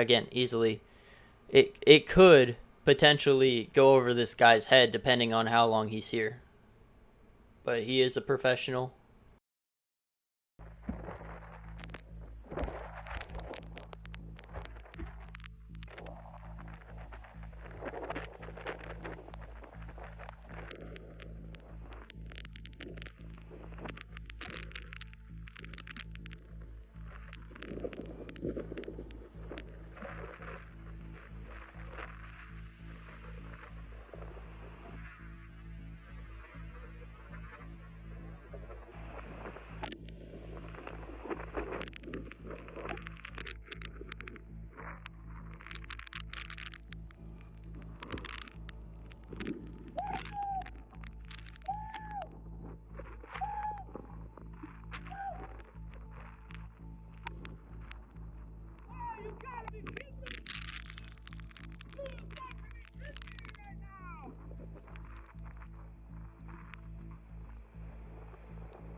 again, easily. It could potentially go over this guy's head depending on how long he's here. But he is a professional.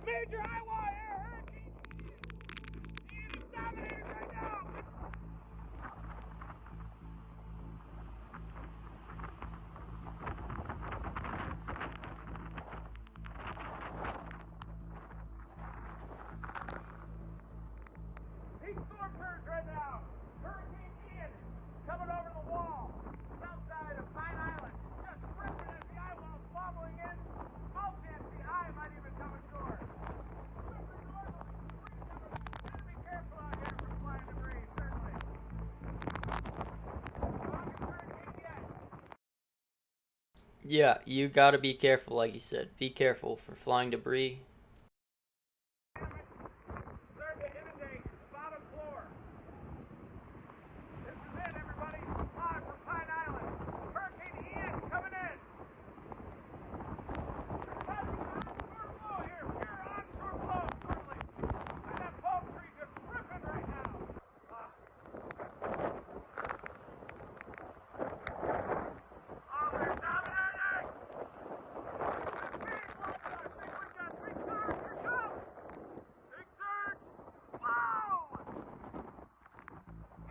Major Iowa air hurricane! Ian is dominating right now! He's storm surge right now! Hurricane Ian coming over the wall! South side of Pine Island. Just ripping as the eye wall's wobbling in. Small chance the eye might even come ashore. Be careful out here for flying debris, certainly. Yeah, you gotta be careful, like you said. Be careful for flying debris. Starting to inundate the bottom floor. This is it, everybody. Live from Pine Island. Hurricane Ian coming in. Onshore flow here. Pure onshore flow, totally. And that palm tree just ripping right now. Oh, they're dominating! Big surge! I think we've got big surge. Here it comes! Big surge! Whoa!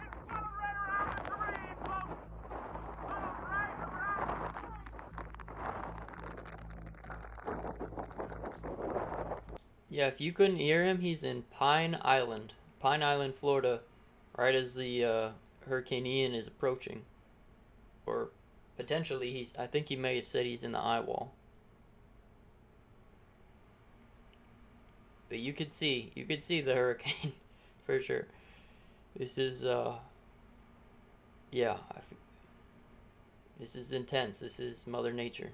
It's coming right around the terrain, folks! Coming right around the terrain! Yeah, if you couldn't hear him, he's in Pine Island, Florida, right as the Hurricane Ian is approaching. Or potentially, I think he may have said he's in the eye wall. But you could see the hurricane for sure. This is yeah, this is intense. This is Mother Nature.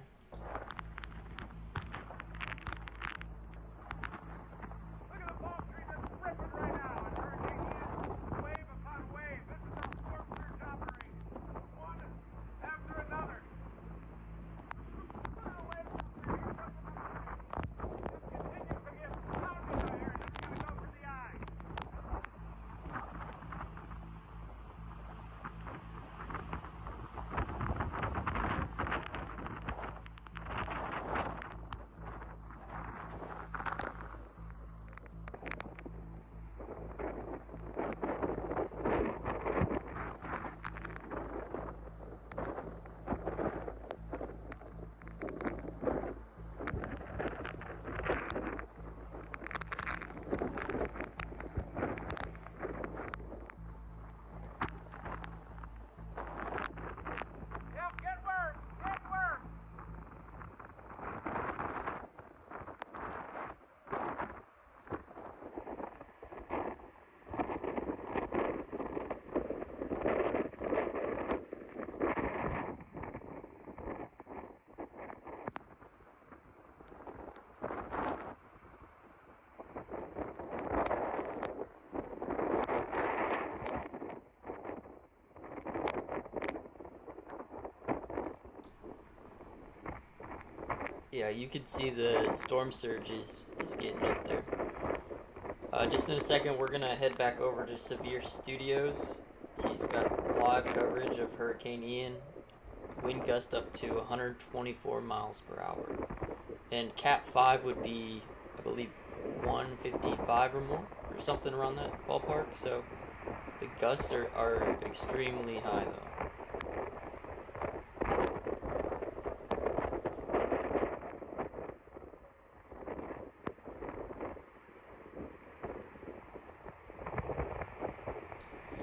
Look at the palm tree just ripping right now. And Hurricane Ian, wave upon wave. This is how storm surge operates. One after another. Just continues to get pounded out here, and it's going to go for the eye. Yep, get worse, get worse. Yeah, you could see the storm surge is getting up there. Just in a second, we're gonna head back over to Severe Studios. He's got live coverage of Hurricane Ian. Wind gust up to 124 miles per hour. And Cat 5 would be, I believe, 155 or more, or something around that ballpark. So The gusts are extremely high though.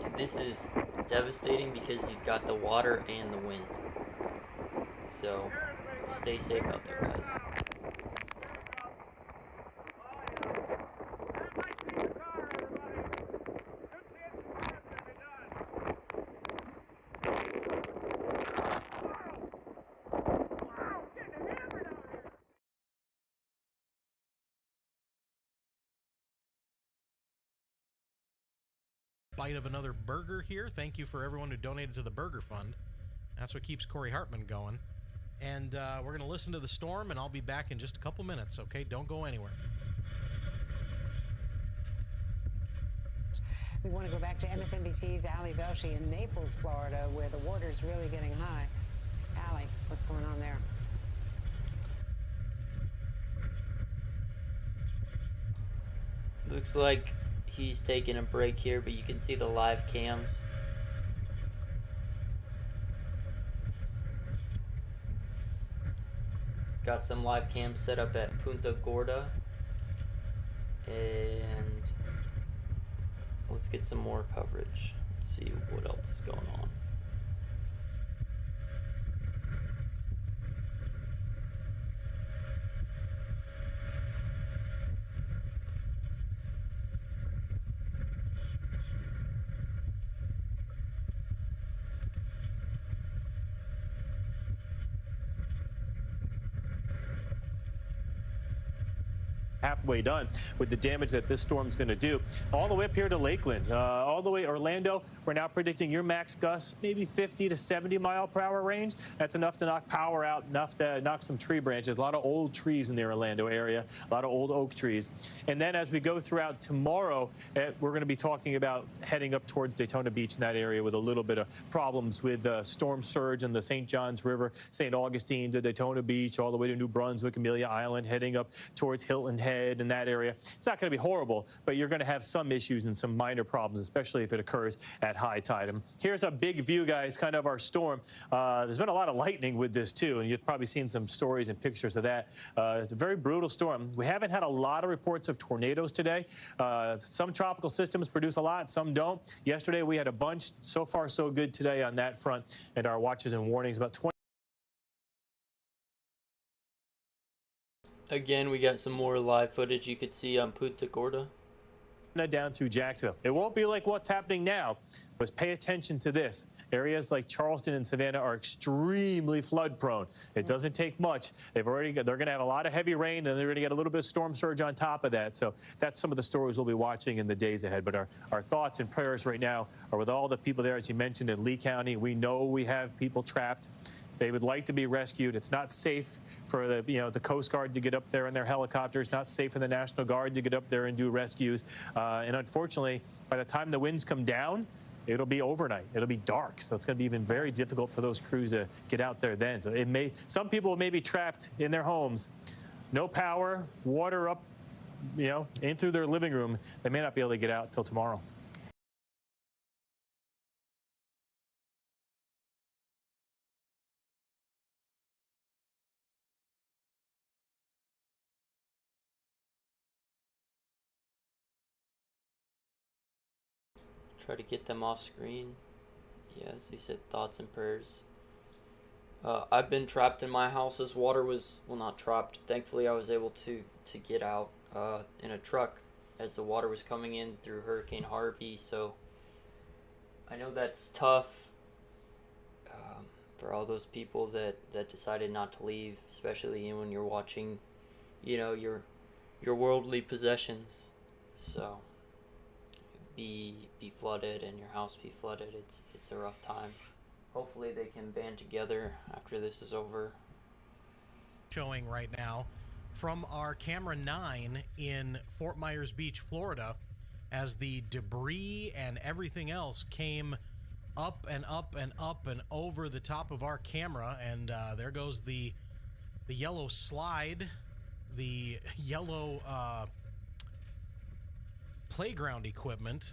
And this is devastating because you've got the water and the wind. So stay safe out there, guys. Bite of another burger here. Thank you for everyone who donated to the Burger Fund. That's what keeps Corey Hartman going. And we're going to listen to the storm, and I'll be back in just a couple minutes, okay? Don't go anywhere. We want to go back to MSNBC's Ali Velshi in Naples, Florida, where the water's really getting high. Ali, what's going on there? Looks like he's taking a break here, but you can see the live cams. Got some live cams set up at Punta Gorda. And let's get some more coverage. Let's see what else is going on. Halfway done with the damage that this storm's going to do. All the way up here to Lakeland, all the way Orlando, we're now predicting your max gusts, maybe 50 to 70 mile per hour range. That's enough to knock power out, enough to knock some tree branches. A lot of old trees in the Orlando area, a lot of old oak trees. And then as we go throughout tomorrow, we're going to be talking about heading up towards Daytona Beach in that area with a little bit of problems with storm surge in the St. Johns River, St. Augustine to Daytona Beach, all the way to New Brunswick, Amelia Island, heading up towards Hilton Head in that area. It's not going to be horrible, but you're going to have some issues and some minor problems, especially if it occurs at high tide. And here's a big view, guys, kind of our storm. There's been a lot of lightning with this, too, and you've probably seen some stories and pictures of that. It's a very brutal storm. We haven't had a lot of reports of tornadoes today. Some tropical systems produce a lot, some don't. Yesterday, we had a bunch. So far, so good today on that front, and our watches and warnings about 20. Again, we got some more live footage you could see on Punta Gorda. Down through Jacksonville. It won't be like what's happening now, but pay attention to this. Areas like Charleston and Savannah are extremely flood prone. It doesn't take much. They're going to have a lot of heavy rain, and they're going to get a little bit of storm surge on top of that. So that's some of the stories we'll be watching in the days ahead. But our thoughts and prayers right now are with all the people there, as you mentioned, in Lee County. We know we have people trapped. They would like to be rescued. It's not safe for the Coast Guard to get up there in their helicopters. Not safe for the National Guard to get up there and do rescues. And unfortunately, by the time the winds come down, it'll be overnight. It'll be dark. So it's going to be even very difficult for those crews to get out there then. So some people may be trapped in their homes, no power, water up, in through their living room. They may not be able to get out till tomorrow. Try to get them off screen. Yeah, as they said, thoughts and prayers. I've been trapped in my house as water was, well, not trapped. Thankfully, I was able to get out in a truck as the water was coming in through Hurricane Harvey. So I know that's tough for all those people that decided not to leave, especially when you're watching, your worldly possessions. So be flooded and your house be flooded. It's a rough time. Hopefully they can band together after this is over. Showing right now from our camera 9 in Fort Myers Beach, Florida, as the debris and everything else came up and up and up and over the top of our camera. And there goes the yellow slide, the yellow playground equipment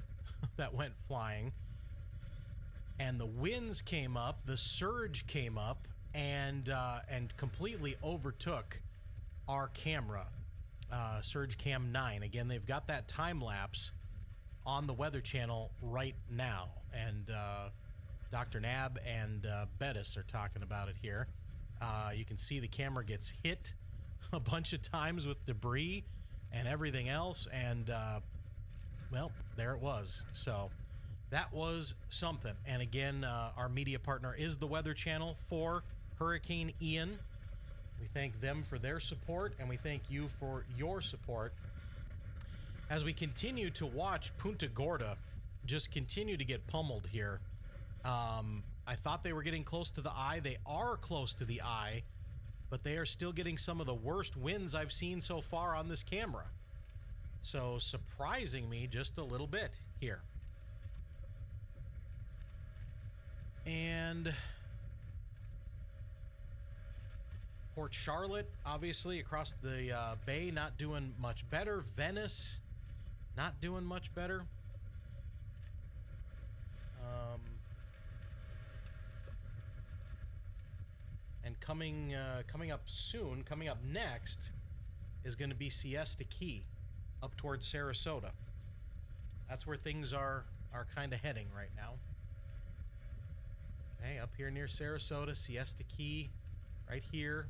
that went flying. And the winds came up, the surge came up, and completely overtook our camera, Surge Cam 9. Again, they've got that time lapse on the Weather Channel right now, and Dr. Nab and Bettis are talking about it here. You can see the camera gets hit a bunch of times with debris and everything else, and well, there it was. So that was something. And again, our media partner is the Weather Channel for Hurricane Ian. We thank them for their support, and we thank you for your support as we continue to watch Punta Gorda just continue to get pummeled here. I thought they were getting close to the eye. They are close to the eye, but they are still getting some of the worst winds I've seen so far on this camera. So surprising me just a little bit here. And Port Charlotte, obviously, across the bay, not doing much better. Venice, not doing much better. And coming up soon, coming up next, is going to be Siesta Key, up towards Sarasota. That's where things are kind of heading right now. Okay, up here near Sarasota, Siesta Key, right here.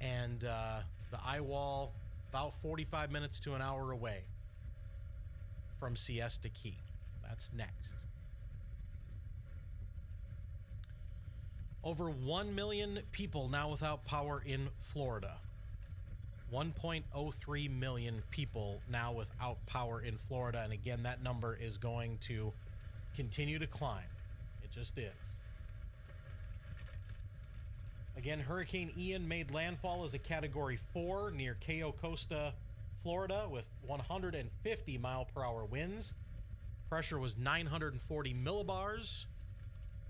And the eye wall, about 45 minutes to an hour away from Siesta Key. That's next. Over 1 million people now without power in Florida. 1.03 million people now without power in Florida. And again, that number is going to continue to climb. It just is. Again, Hurricane Ian made landfall as a Category 4 near Cayo Costa, Florida, with 150 mile per hour winds. Pressure was 940 millibars.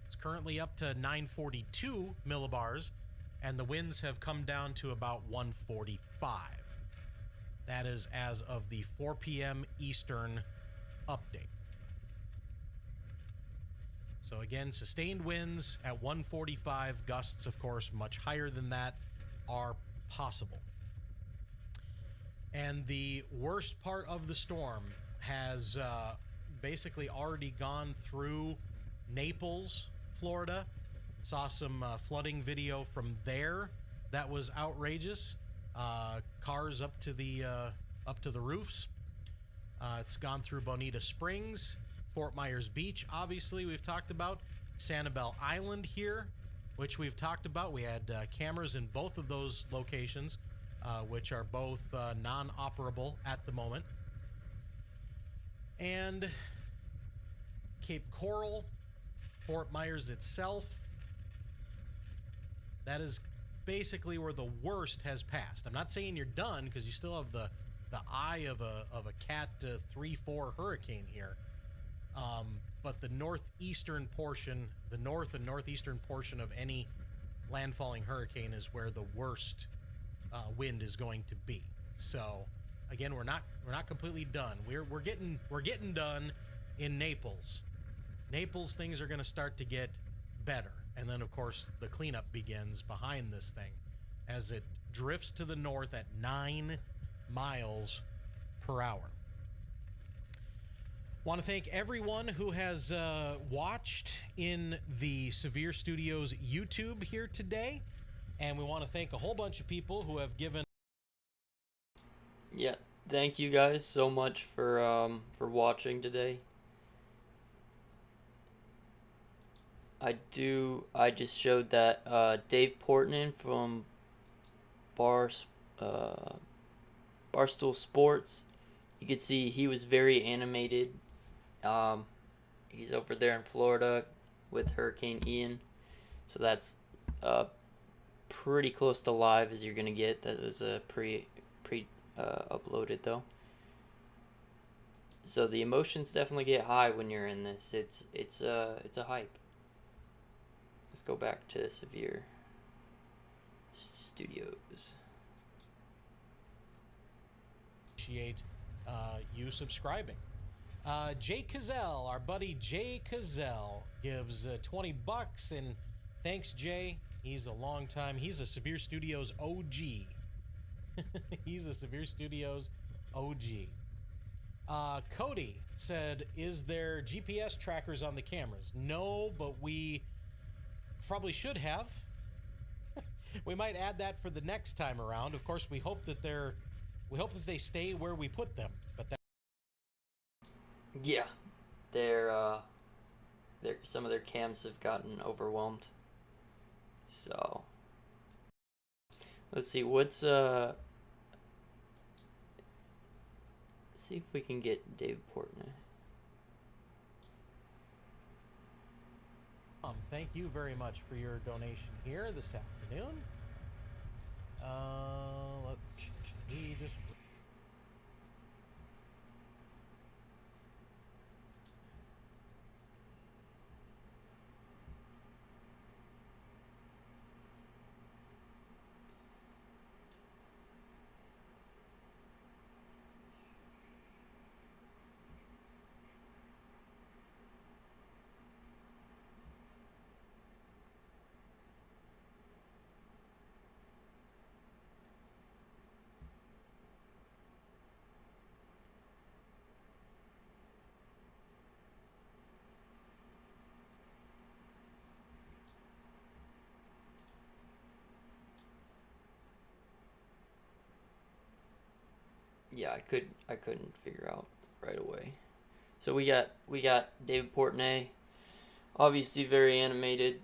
It's currently up to 942 millibars, and the winds have come down to about 145. That is as of the 4 p.m. Eastern update. So again, sustained winds at 145, gusts, of course, much higher than that, are possible. And the worst part of the storm has basically already gone through Naples, Florida. Saw some flooding video from there that was outrageous. Cars up to the roofs. It's gone through Bonita Springs, Fort Myers Beach, obviously, we've talked about. Sanibel Island here, which we've talked about. We had cameras in both of those locations, which are both non-operable at the moment. And Cape Coral, Fort Myers itself, that is basically where the worst has passed. I'm not saying you're done, because you still have the eye of a Cat 3-4 hurricane here. But the northeastern portion, the north and northeastern portion of any landfalling hurricane is where the worst wind is going to be. So again, we're not completely done. We're getting done in Naples. Naples, things are going to start to get better, and then of course the cleanup begins behind this thing as it drifts to the north at 9 miles per hour. Want to thank everyone who has watched in the Severe Studios YouTube here today, and we want to thank a whole bunch of people who have given. Yeah, thank you guys so much for watching today. I just showed that Dave Portman from Barstool Sports. You could see he was very animated. He's over there in Florida with Hurricane Ian, so that's pretty close to live as you're gonna get. That was pre uploaded though. So the emotions definitely get high when you're in this. It's a hype. Let's go back to Severe Studios. Appreciate you subscribing. Jay Cazell, our buddy Jay Cazell, gives $20, and thanks, Jay. He's a long time. He's a Severe Studios OG. He's a Severe Studios OG. Cody said, "Is there GPS trackers on the cameras?" No, but we probably should have. We might add that for the next time around. Of course, we hope that they stay where we put them. But that. Yeah, some of their cams have gotten overwhelmed. So let's see see if we can get Dave Portnoy. Thank you very much for your donation here this afternoon. Let's see, just. Yeah, I couldn't figure out right away. So we got David Portnoy, obviously very animated.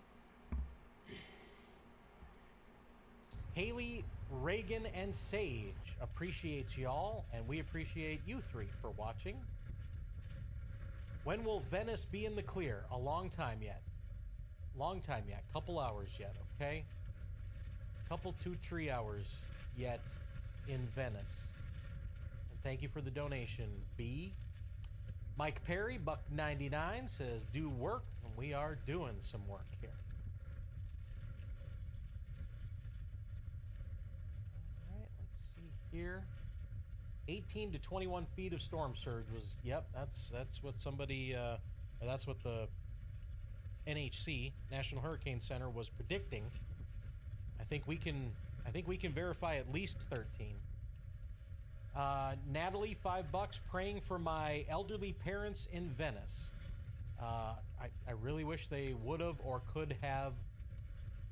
Haley, Reagan, and Sage appreciates y'all, and we appreciate you three for watching. When will Venice be in the clear? A long time yet. Long time yet. Couple hours yet, okay? Couple 2-3 hours yet in Venice. Thank you for the donation, B. Mike Perry, $1.99, says, "Do work," and we are doing some work here. All right, let's see here. 18 to 21 feet of storm surge was, yep, that's what somebody, that's what the NHC, National Hurricane Center, was predicting. I think we can verify at least 13. Natalie, $5, praying for my elderly parents in Venice. I really wish they would have or could have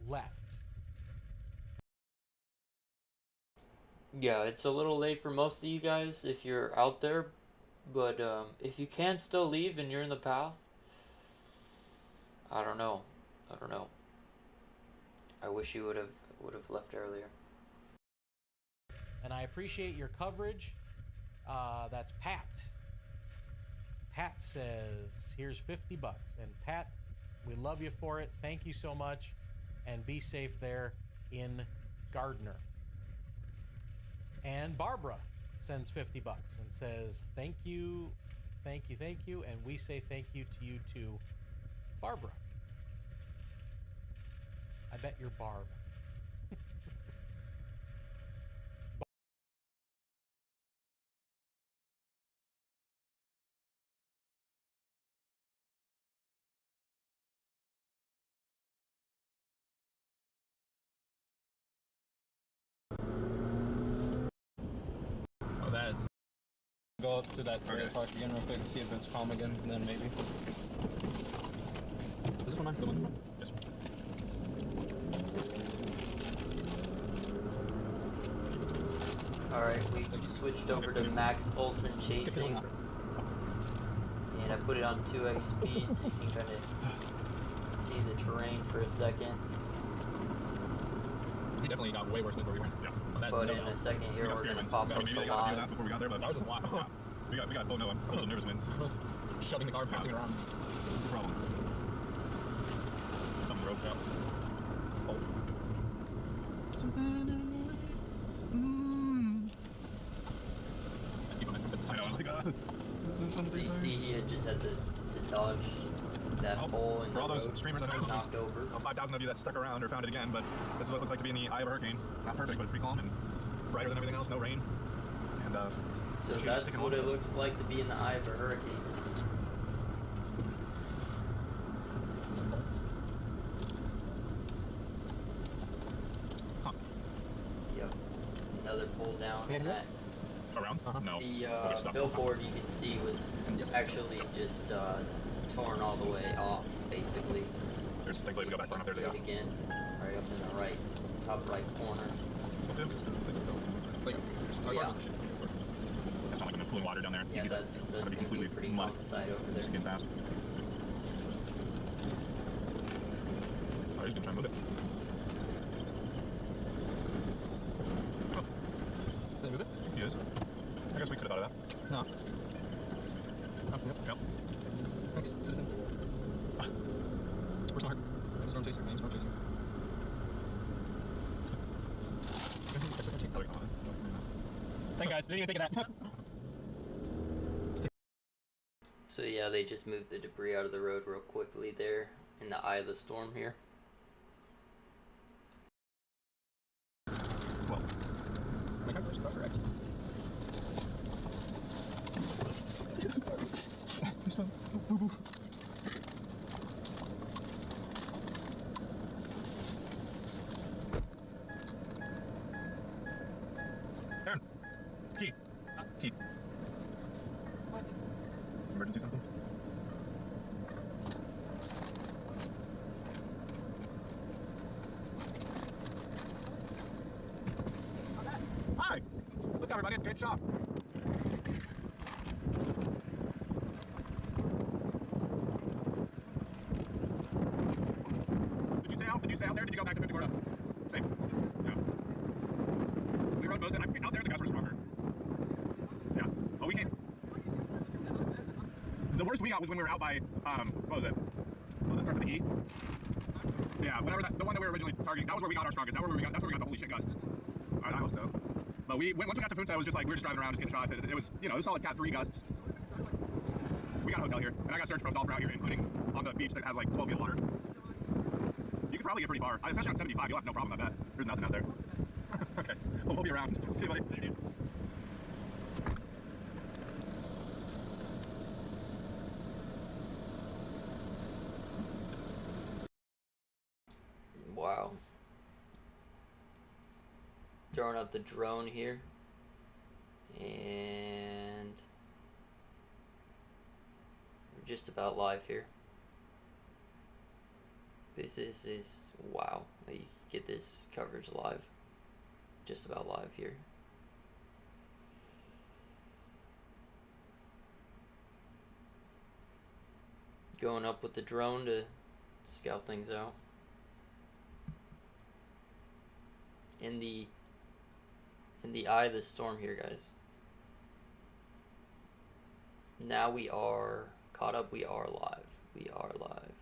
left. Yeah, it's a little late for most of you guys if you're out there, but if you can still leave and you're in the path, I don't know. I wish you would have left earlier. And I appreciate your coverage. That's Pat. Pat says, "Here's $50." And Pat, we love you for it. Thank you so much. And be safe there in Gardner. And Barbara sends $50 and says, "Thank you. And we say thank you to you too, Barbara." I bet you're Barb. Go up to that trailer park again real quick, see if it's calm again, and then maybe. Is this one mine? The one mine? Yes. Alright, we switched over to Max Olsen chasing. And I put it on 2x speed so you can kind of see the terrain for a second. We definitely got way worse than where we were. Yeah. But in a second here, we're going to pop up to live. That before we got there, but that was just a lot. we got oh no, a little nervous winds. Shoving the car, bouncing around. What's the problem? Something broke up. So you see he had just had to dodge that hole and for all those streamers I know, knocked over. 5,000 of you that stuck around or found it again, but this is what it looks like to be in the eye of a hurricane. Not perfect, but it's pretty calm and brighter than everything else, no rain. And so that's what it looks like to be in the eye of a hurricane. down, and that Around? No. the Okay, stop. billboard you could see was actually just torn all the way off, basically. There's thankfully we go back down up there. See it again, right up in the right, top right corner. Like, Yeah. that's not like I'm pulling water down there. It's Yeah, easy, that's gonna be gonna be completely pretty mud. mountainside over Just there. getting past. Oh, he's gonna try and move it. Did they move it? He is. I guess we could have thought of that. No. Oh, yep. Yep. Thanks, citizen. We're smart. I'm a storm chaser. My name's Storm Chaser. Thanks, guys. Didn't even think of that. So yeah, they just moved the debris out of the road real quickly there in the eye of the storm here. Well, My calculations are correct. Aaron. Key. Key. What? Emergency something? Hi! Look, everybody, it's a great shop. Did you stay out? Did you stay out there? Did you go back to 50 Gorda? Safe. Yeah. We rode both in. Out there, the guys were stronger. Yeah. Oh, we came. The worst we got was when we were out by, what was it? What was it, start with the E? Yeah, whatever the one that we were originally targeting, that was where we got our strongest. That's where we got the holy shit gusts. I hope so. But once we got to Punta, it was just like, we were just driving around, just getting shots. It was, it was solid Cat 3 gusts. We got a hotel here, and I got search probes all throughout here, including on the beach that has like 12 feet of water. You could probably get pretty far, especially on 75, you'll have no problem, I bet. There's nothing out there. Okay, well, we'll be around. See you, buddy. Wow. Throwing up the drone here. And we're just about live here. This is wow. You can get this coverage live. Just about live here. Going up with the drone to scout things out. In the eye of the storm here, guys. Now we are caught up. We are live. We are live.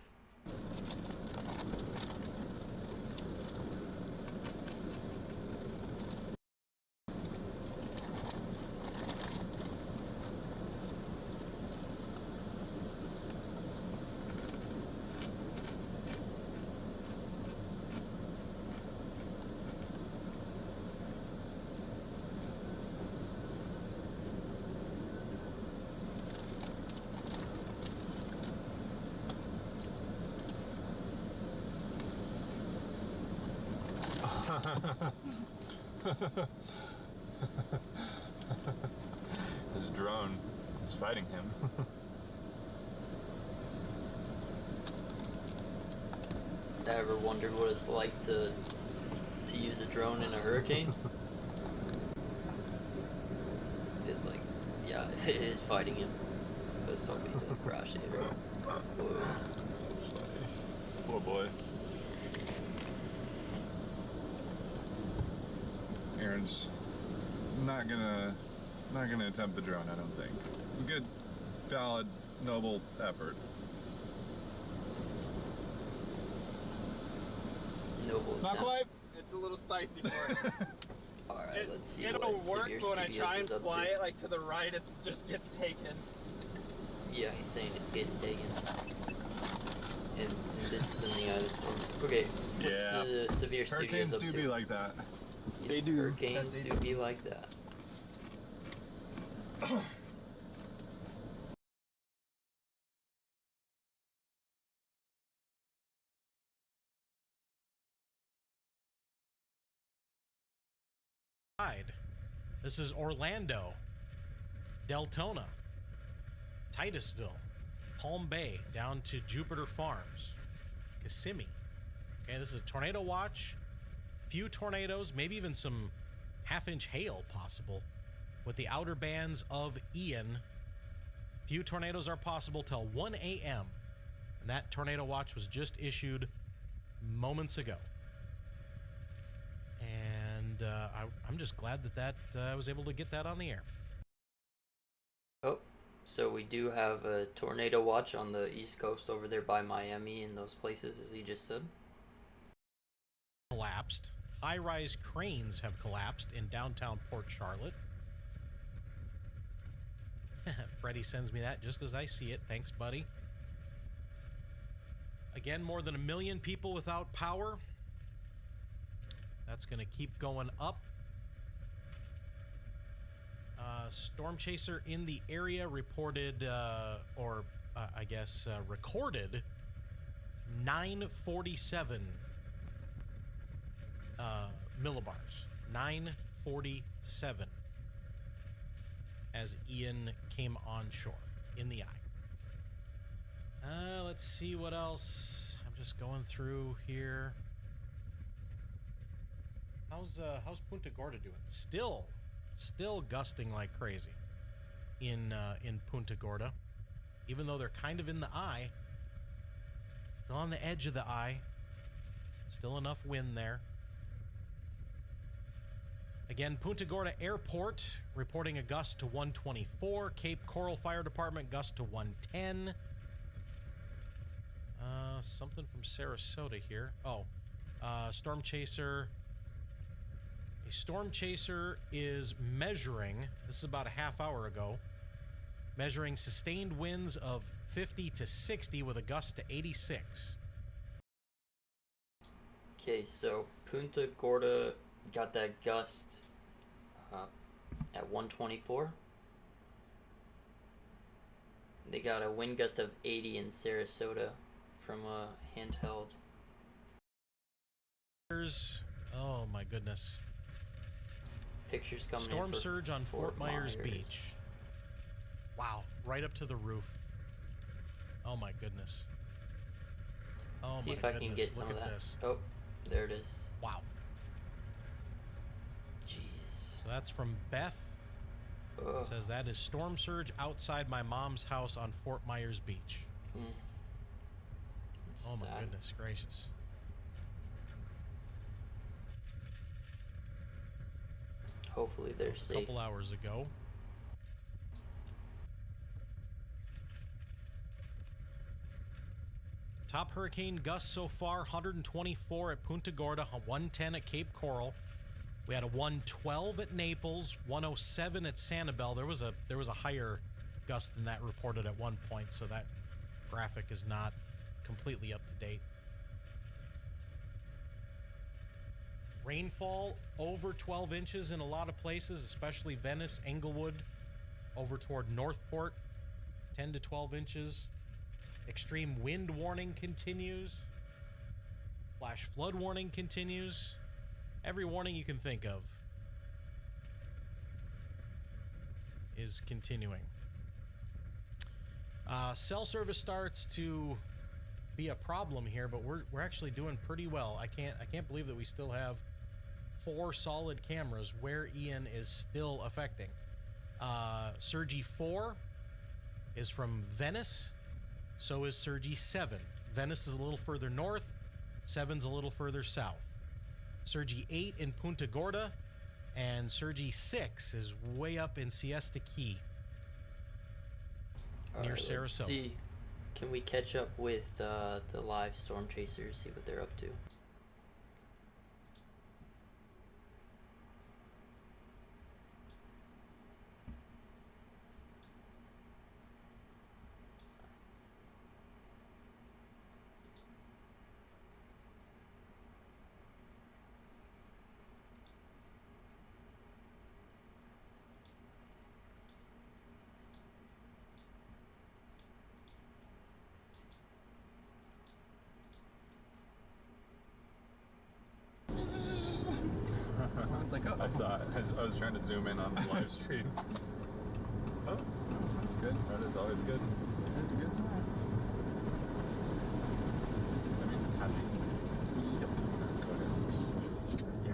His drone is fighting him. I ever wondered what it's like to use a drone in a hurricane? It's like, yeah, it is fighting him. Let's hope he doesn't crash it. Whoa. That's funny. Oh boy. Aaron's not gonna attempt the drone, I don't think. It's a good, valid, noble effort. Noble Not attempt. quite. It's a little spicy for it. Alright, let's see It'll what work, Severe but when I Studios try and is up fly to. it like to the right, it just gets taken. Yeah, he's saying it's getting taken. And this is in the eye of the storm. Okay, what's Yeah. Severe Hurricanes Studios up do to? be like that. They do. Hurricanes They do be like that. This is Orlando, Deltona, Titusville, Palm Bay, down to Jupiter Farms, Kissimmee. Okay, this is a tornado watch. Few tornadoes, maybe even some half-inch hail possible with the outer bands of Ian. Few tornadoes are possible till 1 a.m. And that tornado watch was just issued moments ago. And I'm just glad that I was able to get that on the air. Oh, so we do have a tornado watch on the East Coast over there by Miami and those places, as he just said. Collapsed. High-rise cranes have collapsed in downtown Port Charlotte. Freddie sends me that just as I see it. Thanks, buddy. Again, more than 1 million people without power. That's going to keep going up. Storm chaser in the area reported, recorded 947 millibars. 947 as Ian came on shore in the eye. Let's see what else. I'm just going through here. How's Punta Gorda doing? Still gusting like crazy in Punta Gorda, even though they're kind of in the eye. Still on the edge of the eye. Still enough wind there. Again, Punta Gorda Airport reporting a gust to 124. Cape Coral Fire Department gust to 110. Something from Sarasota here. Storm chaser. A storm chaser is measuring, this is about a half hour ago, measuring sustained winds of 50 to 60 with a gust to 86. Okay, so Punta Gorda got that gust at 124. They got a wind gust of 80 in Sarasota from a handheld. Oh my goodness. Pictures coming Storm in for surge on Fort Myers Beach. Wow, right up to the roof. Oh my goodness. Oh See my if I goodness. can get some Look of at that. this. Oh, there it is. Wow. Jeez. So that's from Beth. Ugh. Says that is storm surge outside my mom's house on Fort Myers Beach. Oh my Sad. goodness gracious. Hopefully they're A safe. couple hours ago. Top hurricane gusts so far, 124 at Punta Gorda, 110 at Cape Coral. We had a 112 at Naples, 107 at Sanibel. There was a higher gust than that reported at one point, so that graphic is not completely up to date. Rainfall over 12 inches in a lot of places, especially Venice, Englewood, over toward Northport, 10 to 12 inches. Extreme wind warning continues. Flash flood warning continues. Every warning you can think of is continuing. Cell service starts to be a problem here, but we're actually doing pretty well. I can't believe that we still have 4 solid cameras where Ian is still affecting. Surgy 4 is from Venice. So is Surgy 7. Venice is a little further north. 7's a little further south. Surgy 8 in Punta Gorda. And Surgy 6 is way up in Siesta Key. Near Sarasota. Let's see. Can we catch up with the live storm chasers, see what they're up to? It's like, oh. I saw it. I was trying to zoom in on the live stream. Oh, That's good. that is always good. That's a good sign. That means it's heavy. Yep. Yeah.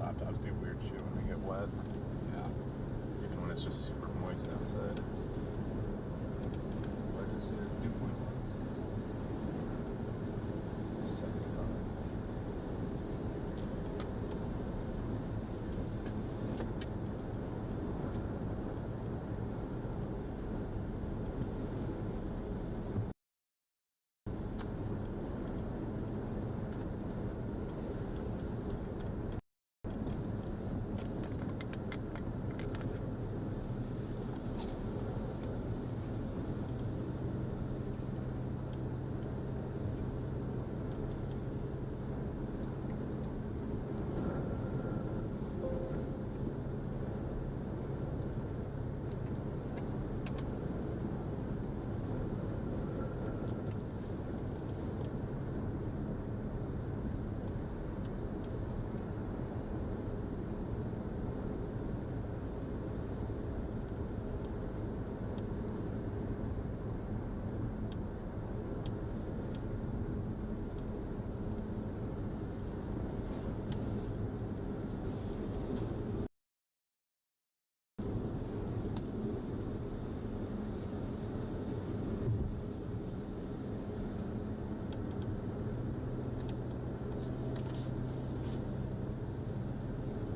Laptops do weird shit when they get wet, Yeah. even when it's just super moist outside. What did I say the dew point was? 75.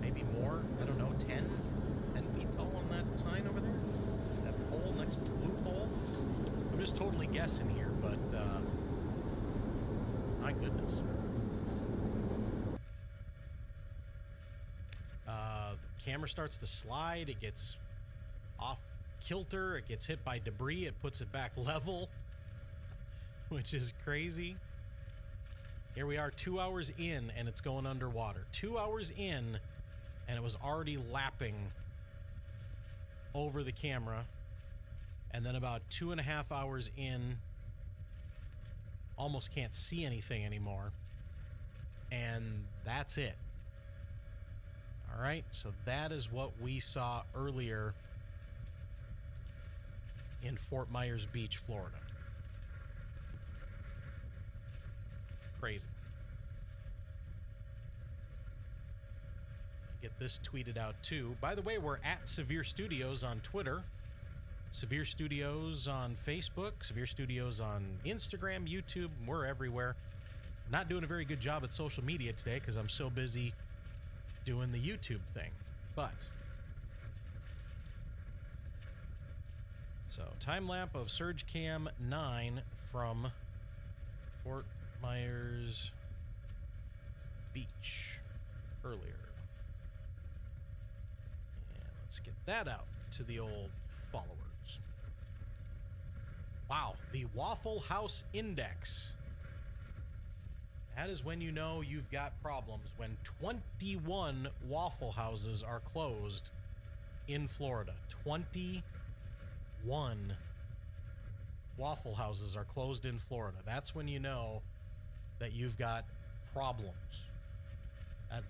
Maybe more. I don't know. 10 feet tall on that sign over there. That pole next to the blue pole. I'm just totally guessing here, but my goodness. The camera starts to slide. It gets off kilter. It gets hit by debris. It puts it back level, which is crazy. Here we are 2 hours in, and it's going underwater. 2 hours in, and it was already lapping over the camera. And then about 2.5 hours in, almost can't see anything anymore. And that's it. All right, so that is what we saw earlier in Fort Myers Beach, Florida. Crazy. Get this tweeted out too. By the way, we're at Severe Studios on Twitter, Severe Studios on Facebook, Severe Studios on Instagram, YouTube. We're everywhere. Not doing a very good job at social media today because I'm so busy doing the YouTube thing. But so time lapse of Surge Cam 9 from Fort Myers Beach earlier. And let's get that out to the old followers. Wow, the Waffle House Index. That is when you know you've got problems, when 21 Waffle Houses are closed in Florida. 21 Waffle Houses are closed in Florida. That's when you know that you've got problems.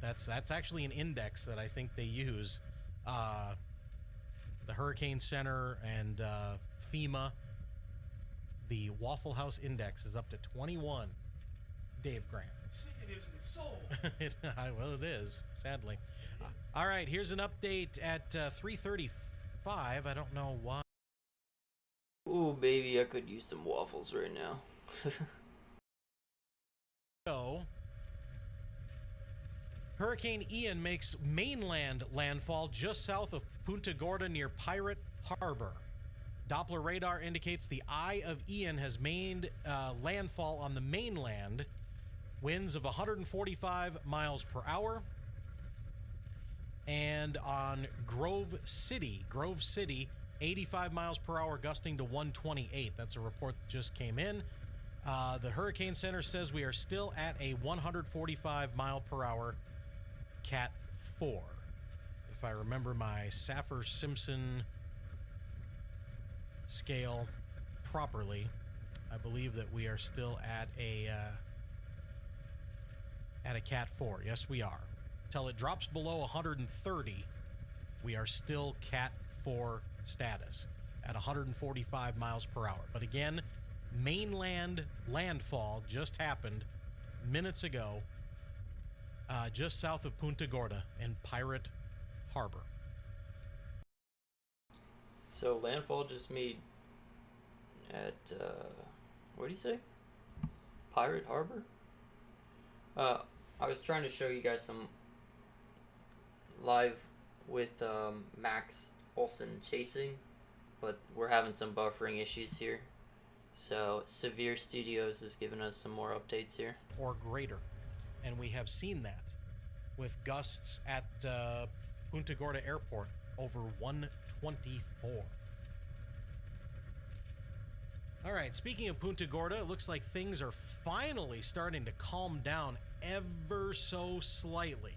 That's actually an index that I think they use. The Hurricane Center and FEMA. The Waffle House Index is up to 21. Dave Grant. It isn't sold. Well, it is, sadly. All right, here's an update at 3:35. I don't know why. Ooh, baby, I could use some waffles right now. So, Hurricane Ian makes mainland landfall just south of Punta Gorda near Pirate Harbor. Doppler radar indicates the eye of Ian has made landfall on the mainland. Winds of 145 miles per hour. And on Grove City, 85 miles per hour, gusting to 128. That's a report that just came in. The Hurricane Center says we are still at a 145 mile per hour Cat 4. If I remember my Saffir-Simpson scale properly. I believe that we are still at a Cat 4. Yes, we are. Till it drops below 130, we are still Cat 4 status at 145 miles per hour. But again, mainland landfall just happened minutes ago, just south of Punta Gorda in Pirate Harbor. So landfall just made at what do you say? Pirate Harbor? I was trying to show you guys some live with Max Olson chasing, but we're having some buffering issues here. So Severe Studios is giving us some more updates here. Or greater. And we have seen that with gusts at Punta Gorda Airport over 124. All right, speaking of Punta Gorda, it looks like things are finally starting to calm down ever so slightly.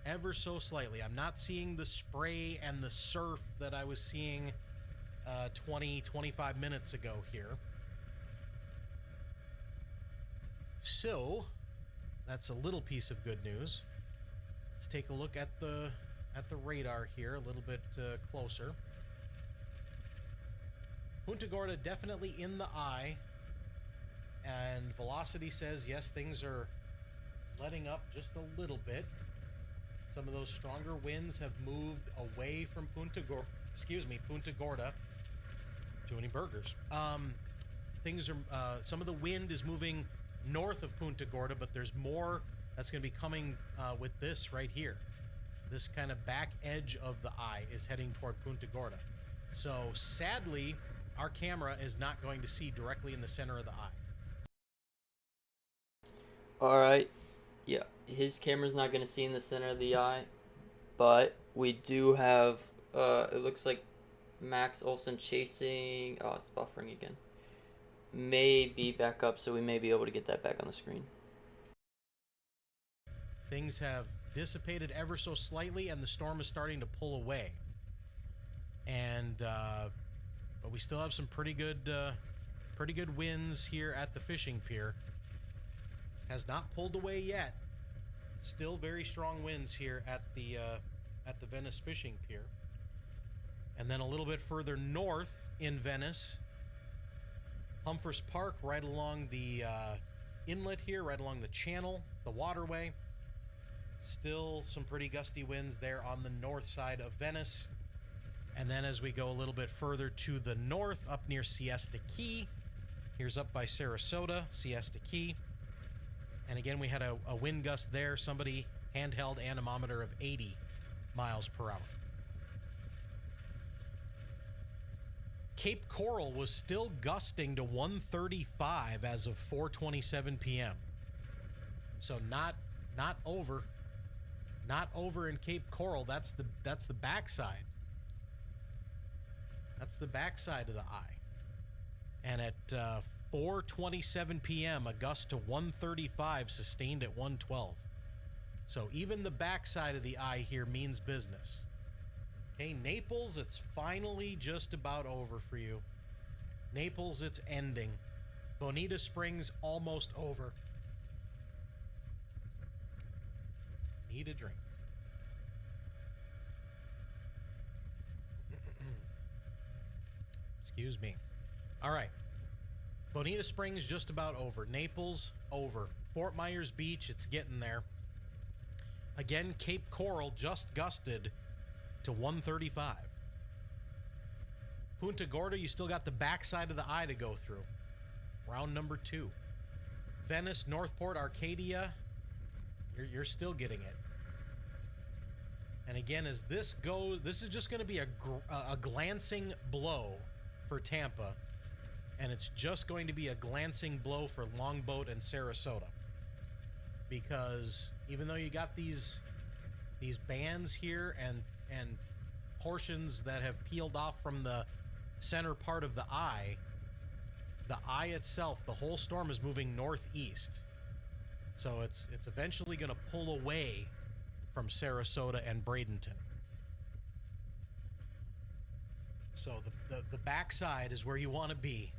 Ever so slightly. I'm not seeing the spray and the surf that I was seeing 25 minutes ago here. So, that's a little piece of good news. Let's take a look at the radar here a little bit closer. Punta Gorda definitely in the eye, and velocity says yes, things are letting up just a little bit. Some of those stronger winds have moved away from Punta Gorda. Too many burgers. Things are some of the wind is moving north of Punta Gorda, but there's more that's going to be coming with this right here. This kind of back edge of the eye is heading toward Punta Gorda. So sadly, our camera is not going to see directly in the center of the eye. All right. Yeah, his camera's not going to see in the center of the eye, but we do have, it looks like Max Olson chasing, oh, it's buffering again. May be back up, so we may be able to get that back on the screen. Things have dissipated ever so slightly, and the storm is starting to pull away. And, but we still have some pretty good winds here at the fishing pier. Has not pulled away yet. Still very strong winds here at the Venice fishing pier. And then a little bit further north in Venice, Humphreys Park, right along the inlet here, right along the channel, the waterway. Still some pretty gusty winds there on the north side of Venice. And then as we go a little bit further to the north, up near Siesta Key, here's up by Sarasota, Siesta Key. And again, we had a wind gust there. Somebody handheld anemometer of 80 miles per hour. Cape Coral was still gusting to 135 as of 4:27 p.m. So not over. Not over in Cape Coral. That's the backside. That's the backside of the eye. And at 4:27 p.m., a gust to 135 sustained at 112. So even the backside of the eye here means business. Okay, Naples, it's finally just about over for you. Naples, it's ending. Bonita Springs, almost over. Need a drink. Excuse me. All right. Bonita Springs, just about over. Naples, over. Fort Myers Beach, it's getting there. Again, Cape Coral just gusted to 135. Punta Gorda, you still got the backside of the eye to go through. Round number 2. Venice, Northport, Arcadia, you're still getting it. And again, as this goes, this is just going to be a glancing blow for Tampa. And it's just going to be a glancing blow for Longboat and Sarasota. Because even though you got these bands here and portions that have peeled off from the center part of the eye itself, the whole storm is moving northeast. So it's eventually going to pull away from Sarasota and Bradenton. So the backside is where you want to be.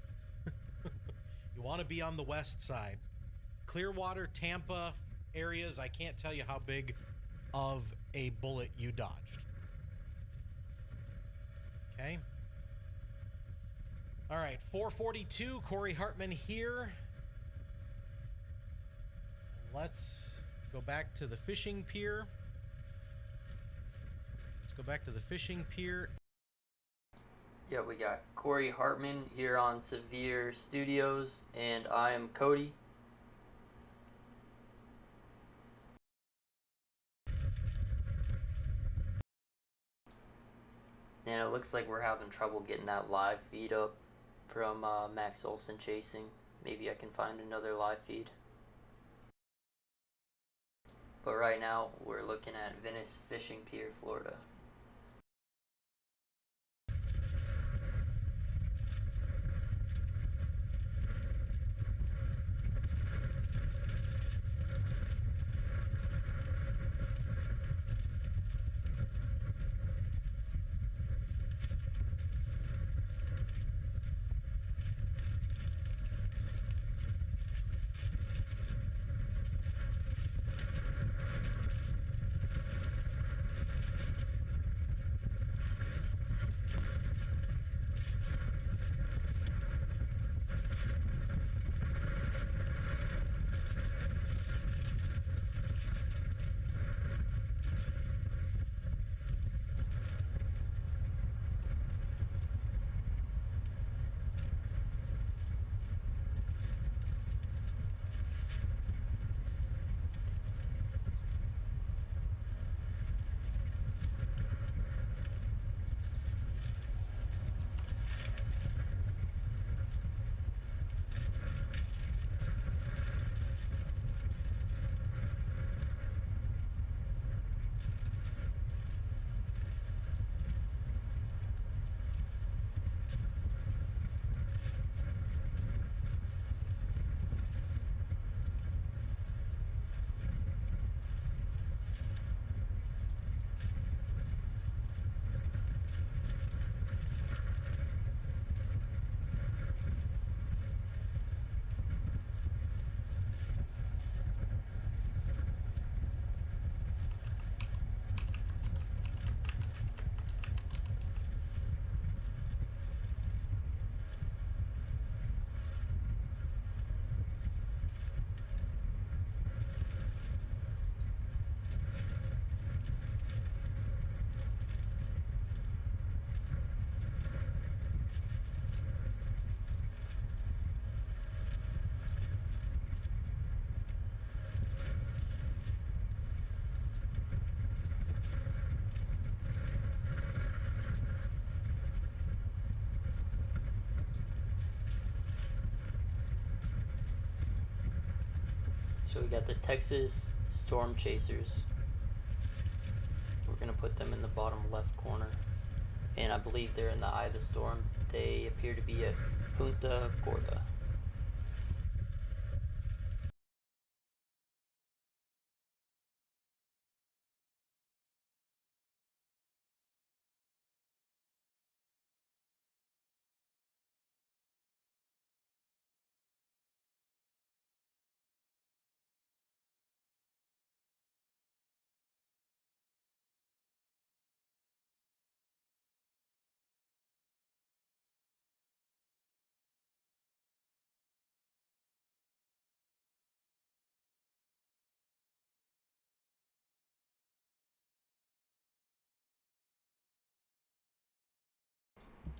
You want to be on the west side. Clearwater, Tampa areas, I can't tell you how big of a bullet you dodged. Okay. All right, 442, Corey Hartman here. Let's go back to the fishing pier. Let's go back to the fishing pier. Yeah, we got Corey Hartman here on Severe Studios, and I am Cody. And it looks like we're having trouble getting that live feed up from Max Olson chasing. Maybe I can find another live feed. But right now, we're looking at Venice Fishing Pier, Florida. So we got the Texas Storm Chasers. We're going to put them in the bottom left corner. And I believe they're in the eye of the storm. They appear to be at Punta Gorda.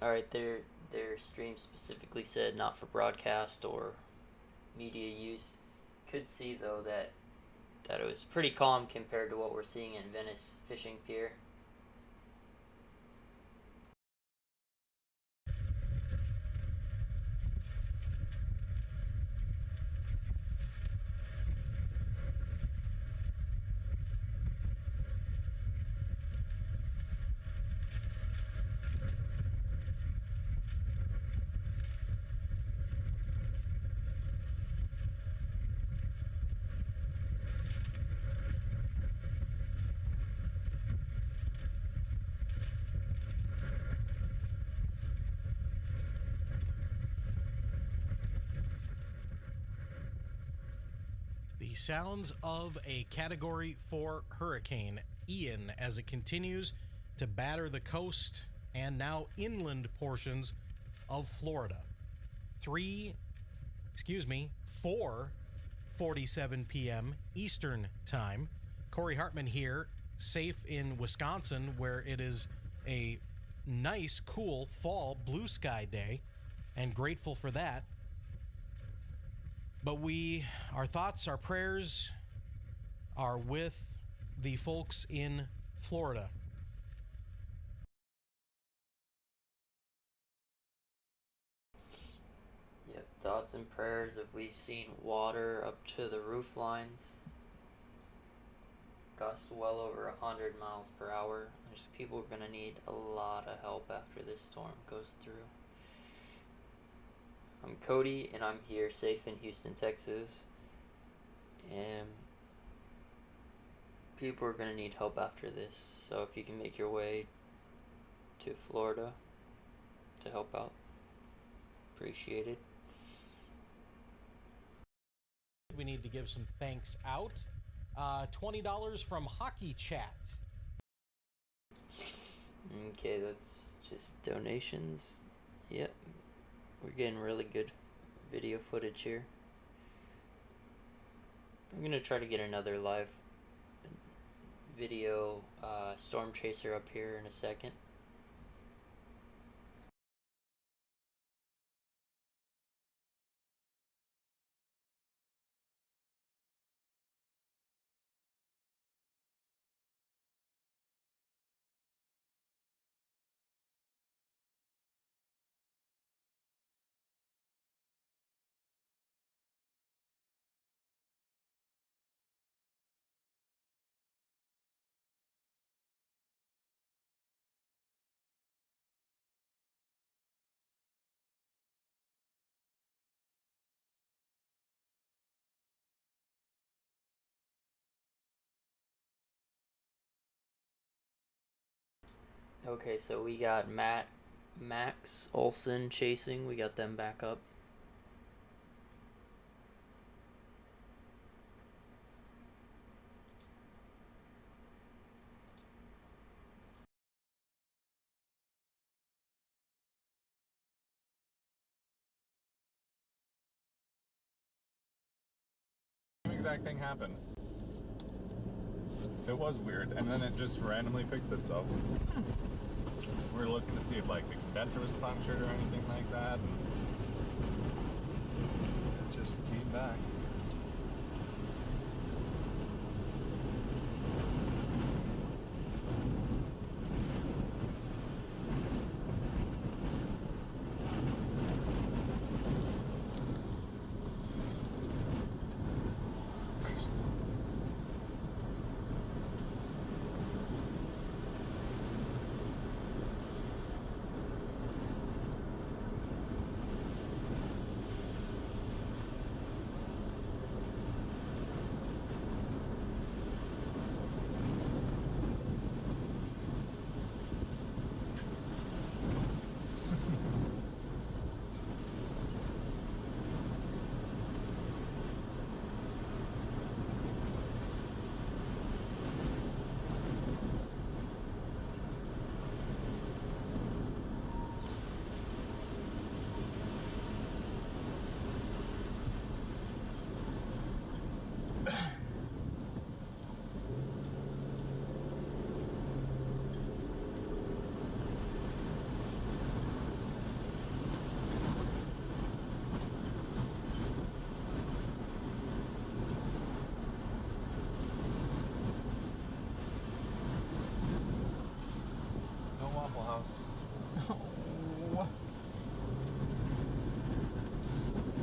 Alright, their stream specifically said not for broadcast or media use. Could see though that it was pretty calm compared to what we're seeing in Venice Fishing Pier. the sounds of a Category 4 hurricane, Ian, as it continues to batter the coast and now inland portions of Florida. 4:47 p.m. Eastern Time. Corey Hartman here, safe in Wisconsin, where it is a nice, cool fall blue sky day, and grateful for that. But our thoughts, our prayers are with the folks in Florida. Yep, thoughts and prayers if we've seen water up to the roof lines. Gusts well over 100 miles per hour. People are going to need a lot of help after this storm goes through. I'm Cody, and I'm here safe in Houston, Texas. And people are going to need help after this. So if you can make your way to Florida to help out, appreciate it. We need to give some thanks out. $20 from Hockey Chat. Okay, that's just donations. Yep, we're getting really good video footage here. I'm gonna try to get another live video storm chaser up here in a second. Okay, so we got Max, Olson chasing. We got them back up. Same exact thing happened. It was weird, and then it just randomly fixed itself. We were looking to see if like the condenser was punctured or anything like that, and it just came back.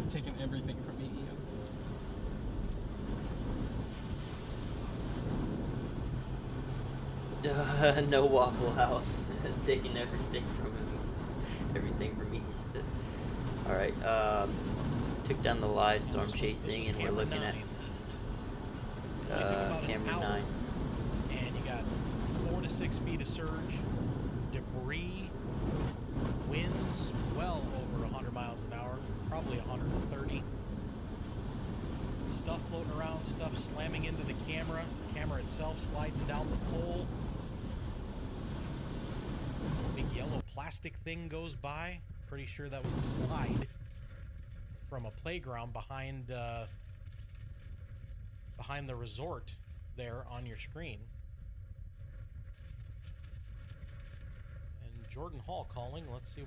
Taking everything from me, Ian. No Waffle House. Taking everything from him. Everything from me. Alright, took down the live storm chasing, and we're looking at camera 9. And you got 4 to 6 feet of surge, debris, winds well over 100 miles an hour, probably 130. Stuff floating around stuff slamming into the camera itself sliding down the pole. Big yellow plastic thing goes by. Pretty sure that was a slide from a playground behind the resort there on your screen. And Jordan Hall calling. Let's see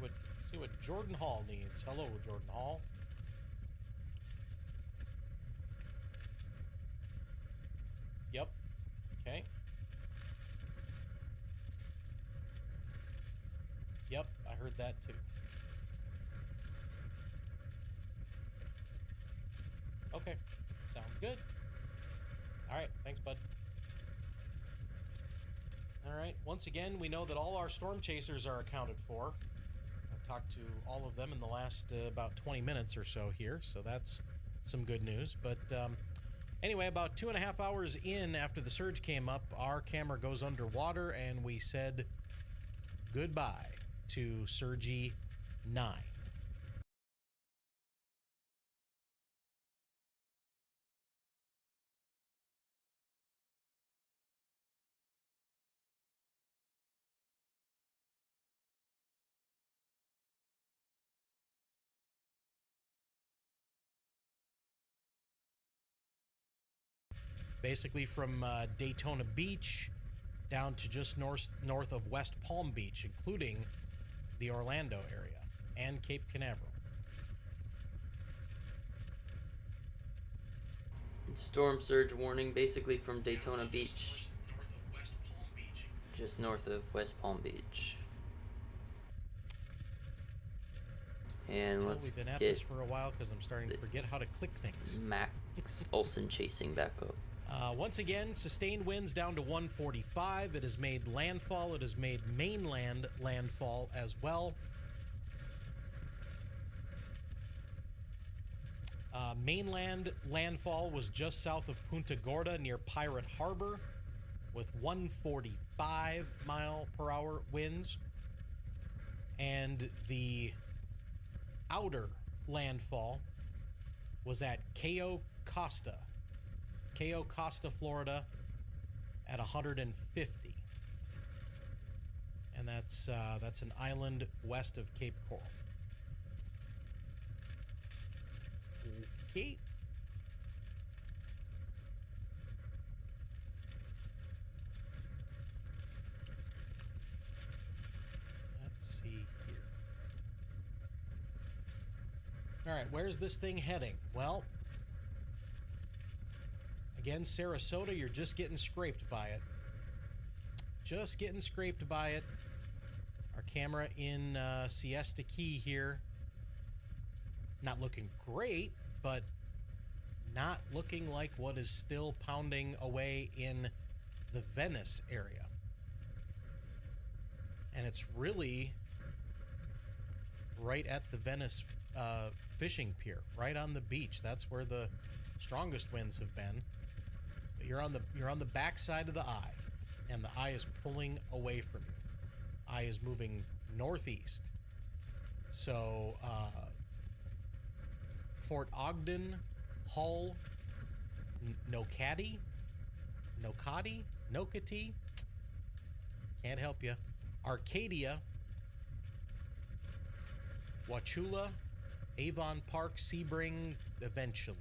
what Jordan Hall needs. Hello, Jordan Hall. Yep. Okay. Yep, I heard that too. Okay, sounds good. All right, thanks, bud. All right, once again, we know that all our storm chasers are accounted for. I've talked to all of them in the last about 20 minutes or so here, so that's some good news. But anyway, about 2.5 hours in after the surge came up, our camera goes underwater, and we said goodbye to Surgy 9. Basically from Daytona Beach down to just north of West Palm Beach, including the Orlando area and Cape Canaveral. Storm surge warning basically from Daytona Beach, just north of West Palm Beach. And let's We've been at get this for a while because I'm starting to forget how to click things. Max Olson chasing back up. Once again, sustained winds down to 145. It has made landfall. It has made mainland landfall as well. Mainland landfall was just south of Punta Gorda near Pirate Harbor with 145 mile per hour winds. And the outer landfall was at Cayo Costa, Florida at 150. And that's an island west of Cape Coral. Okay. Let's see here. All right, where's this thing heading? Well, again, Sarasota, you're just getting scraped by it. Just getting scraped by it. Our camera in Siesta Key here. Not looking great, but not looking like what is still pounding away in the Venice area. And it's really right at the Venice fishing pier, right on the beach. That's where the strongest winds have been. But you're on the back side of the eye, and the eye is pulling away from you. Eye is moving northeast. So Fort Ogden, Hull, Nocatee, can't help you. Arcadia, Wauchula, Avon Park, Sebring, eventually.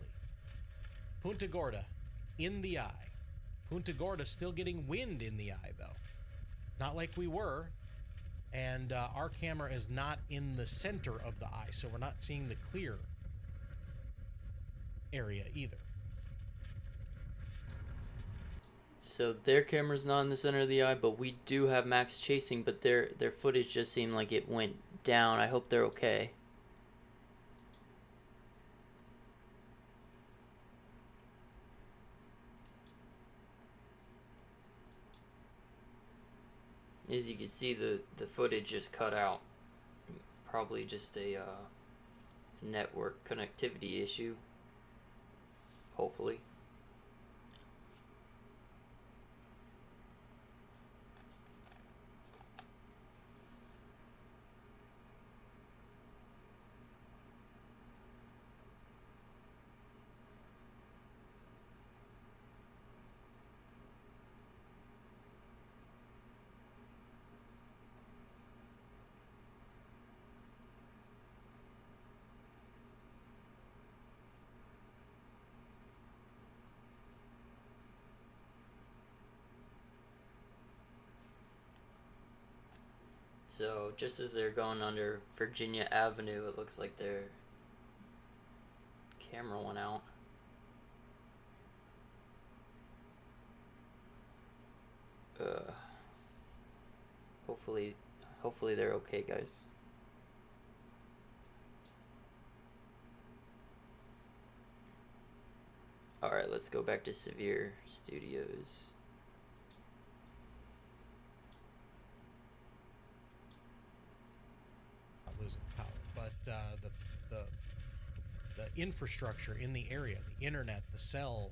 Punta Gorda, in the eye. Punta Gorda still getting wind in the eye, though. Not like we were. And our camera is not in the center of the eye, so we're not seeing the clear area either. So their camera's not in the center of the eye, but we do have Max chasing, but their footage just seemed like it went down. I hope they're okay. As you can see, the footage just cut out. Probably just a network connectivity issue. Hopefully. So just as they're going under Virginia Avenue, it looks like their camera went out. Hopefully they're okay, guys. Alright, let's go back to Severe Studios. Not losing power, but the infrastructure in the area, the internet, the cell,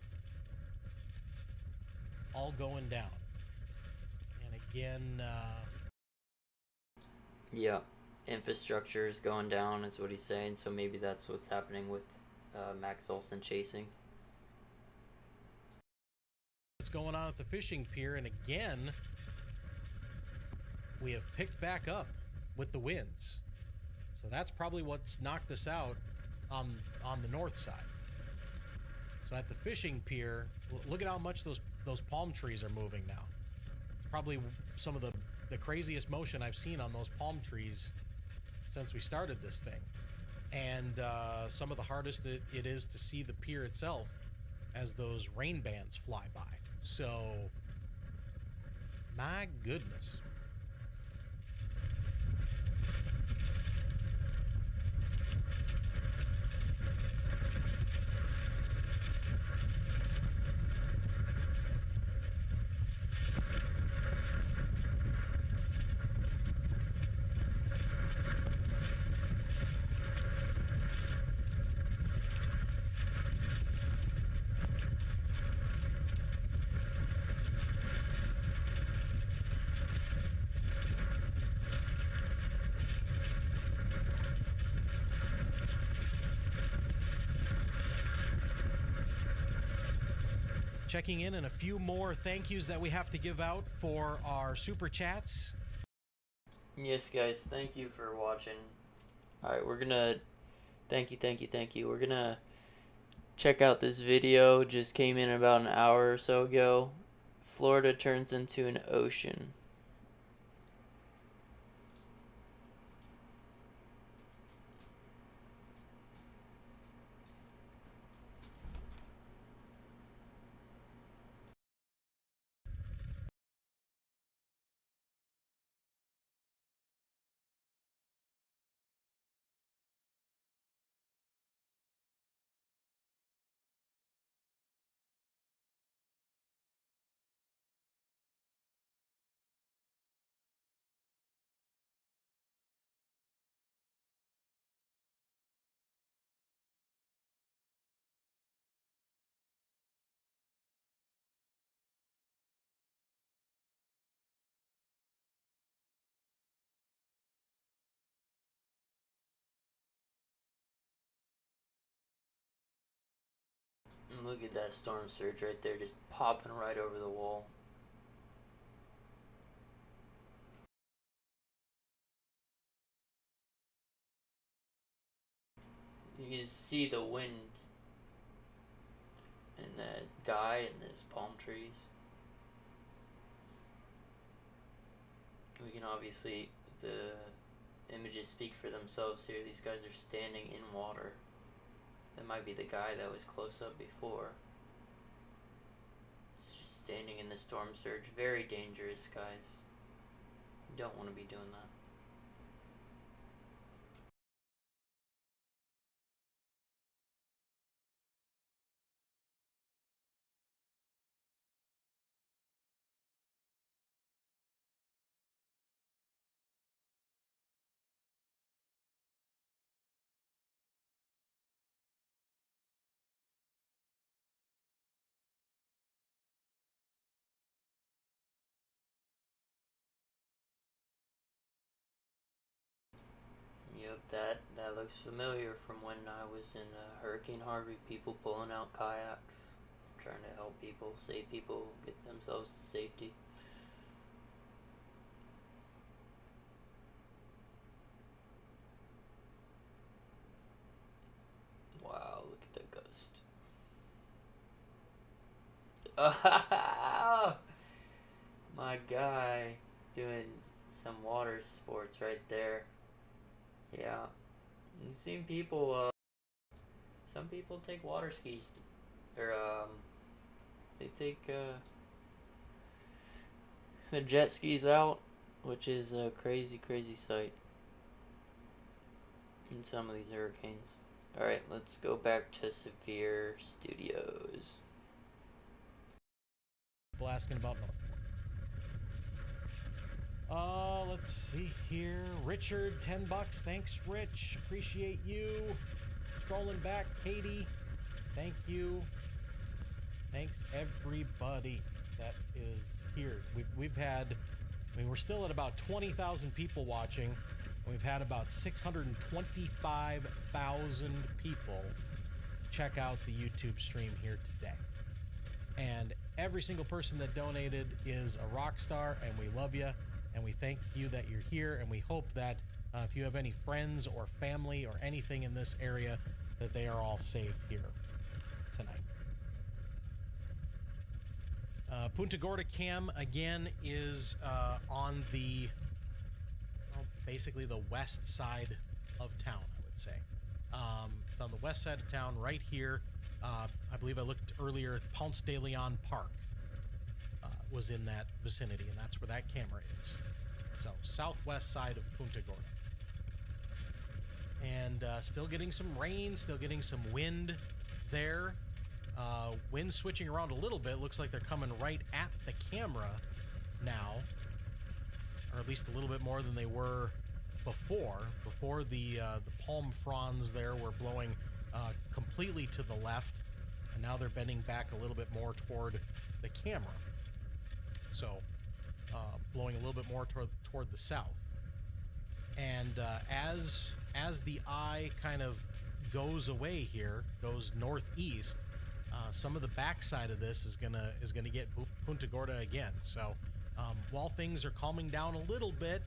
all going down. And again, yeah, infrastructure is going down, is what he's saying. So maybe that's what's happening with Max Olson chasing. what's going on at the fishing pier, and again, we have picked back up with the winds. So that's probably what's knocked us out on the north side. So at the fishing pier, look at how much those palm trees are moving now. It's probably some of the craziest motion I've seen on those palm trees since we started this thing. And some of the hardest it is to see the pier itself as those rain bands fly by. So, my goodness. Checking in and a few more thank yous that we have to give out for our super chats. Yes, guys, thank you for watching. Alright, we're gonna... Thank you. We're gonna check out this video. Just came in about an hour or so ago. Florida turns into an ocean. And look at that storm surge right there, just popping right over the wall. You can see the wind and that guy and his palm trees. We can obviously, the images speak for themselves here. These guys are standing in water. That might be the guy that was close up before. It's just standing in the storm surge. Very dangerous, guys. You don't want to be doing that. Yep, that looks familiar from when I was in Hurricane Harvey. People pulling out kayaks, trying to help people, save people, get themselves to safety. Wow, look at the gust. My guy doing some water sports right there. Yeah. I've seen people, some people take water skis, or, they take, the jet skis out, which is a crazy, crazy sight in some of these hurricanes. Alright, let's go back to Severe Studios. People asking about let's see here. Richard, $10. Thanks, Rich. Appreciate you. Scrolling back, Katie. Thank you. Thanks, everybody that is here. We've had, I mean, we're still at about 20,000 people watching. We've had about 625,000 people check out the YouTube stream here today. And every single person that donated is a rock star, and we love you, and we thank you that you're here, and we hope that if you have any friends or family or anything in this area, that they are all safe here tonight. Punta Gorda Cam, again, is on the, well, basically the west side of town, I would say. It's on the west side of town, right here. I believe I looked earlier, Ponce de Leon Park was in that vicinity, and that's where that camera is. So, southwest side of Punta Gorda. And still getting some rain, still getting some wind there. Wind switching around a little bit. Looks like they're coming right at the camera now, or at least a little bit more than they were before. Before the palm fronds there were blowing completely to the left, and now they're bending back a little bit more toward the camera. So, blowing a little bit more toward the south. And as the eye kind of goes away here, goes northeast, some of the backside of this is gonna get Punta Gorda again. So while things are calming down a little bit,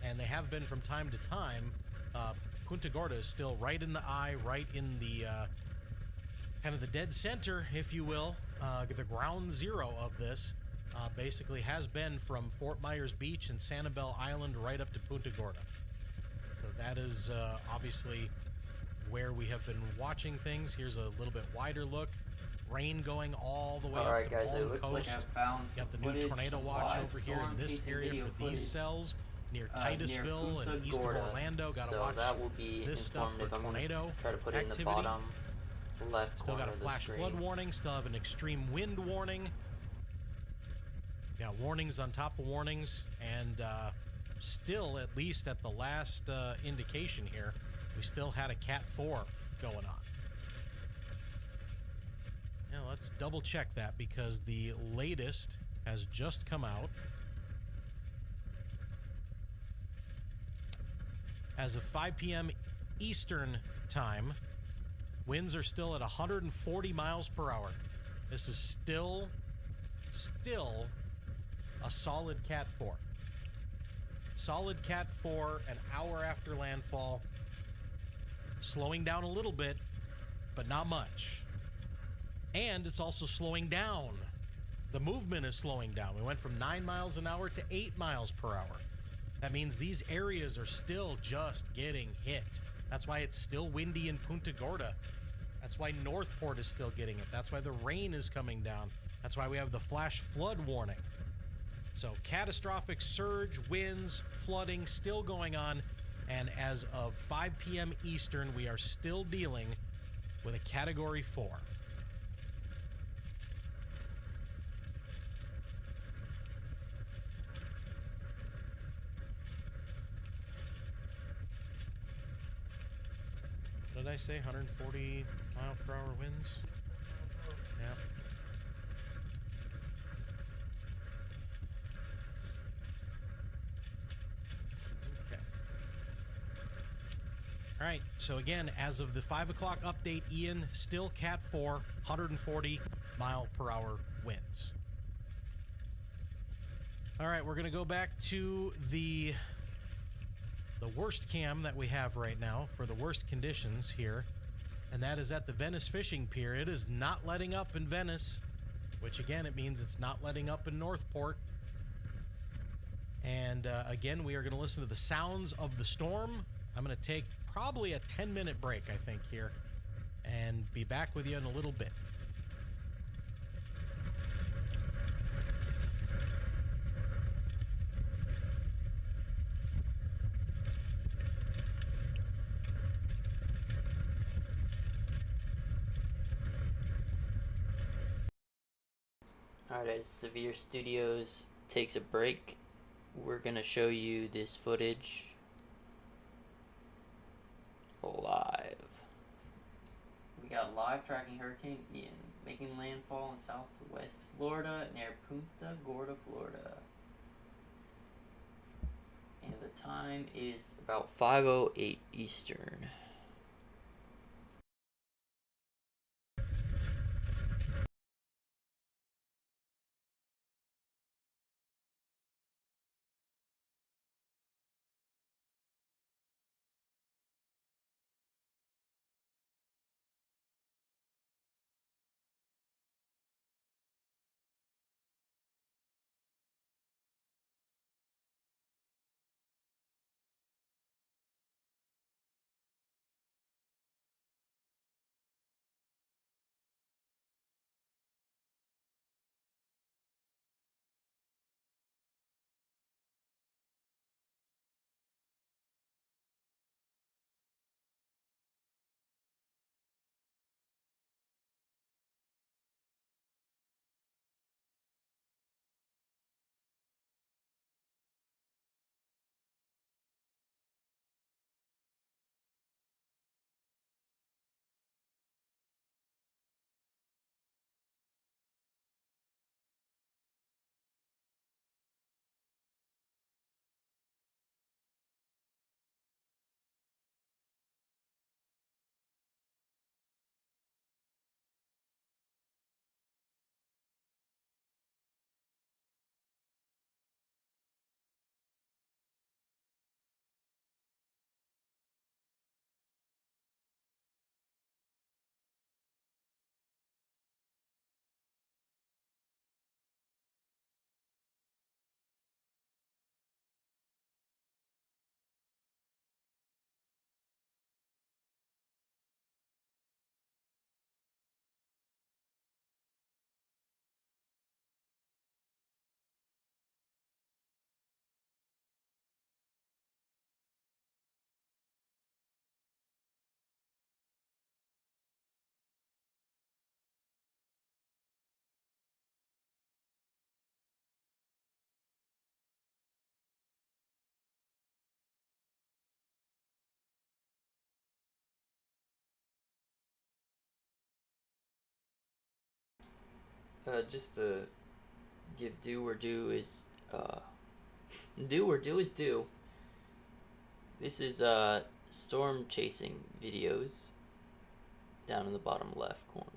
and they have been from time to time, Punta Gorda is still right in the eye, right in the kind of the dead center, if you will. The ground zero of this basically has been from Fort Myers Beach and Sanibel Island right up to Punta Gorda. So that is obviously where we have been watching things. Here's a little bit wider look. Rain going all the way up to guys, Palm it looks Coast. like I found Got the some new footage, tornado some watch live over here storm in this piece of area video for these footage, cells near near Titusville Punta and east Gorda. of Orlando. Got to So watch that will be this stuff for informative. I'm gonna tornado try to put it in the activity. bottom left Still corner got a of the flash screen. flood warning. Still have an extreme wind warning. Got warnings on top of warnings, and still, at least at the last indication here, we still had a Cat 4 going on. Now let's double check that, because the latest has just come out. As of 5 p.m. Eastern time, winds are still at 140 miles per hour. This is still a solid Cat 4. Solid Cat 4 an hour after landfall. Slowing down a little bit, but not much. And it's also slowing down. The movement is slowing down. We went from 9 miles an hour to 8 miles per hour. That means these areas are still just getting hit. That's why it's still windy in Punta Gorda. That's why Northport is still getting it. That's why the rain is coming down. That's why we have the flash flood warning. So catastrophic surge, winds, flooding still going on. And as of 5 p.m. Eastern, we are still dealing with a Category 4. What did I say? 140 mile per hour winds? Yeah. Okay. All right. So again, as of the 5 o'clock update, Ian, still Cat 4, 140 mile per hour winds. All right, we're going to go back to the worst cam that we have right now for the worst conditions here, and that is at the Venice Fishing Pier. It is not letting up in Venice, which again, it means it's not letting up in Northport. And again, we are going to listen to the sounds of the storm. I'm going to take probably a 10-minute break, I think, here, and be back with you in a little bit. Alright, as Severe Studios takes a break, we're gonna show you this footage live. We got live tracking Hurricane Ian making landfall in southwest Florida near Punta Gorda, Florida. And the time is about 5:08 Eastern. Just to give due where due is due. This is storm chasing videos down in the bottom left corner.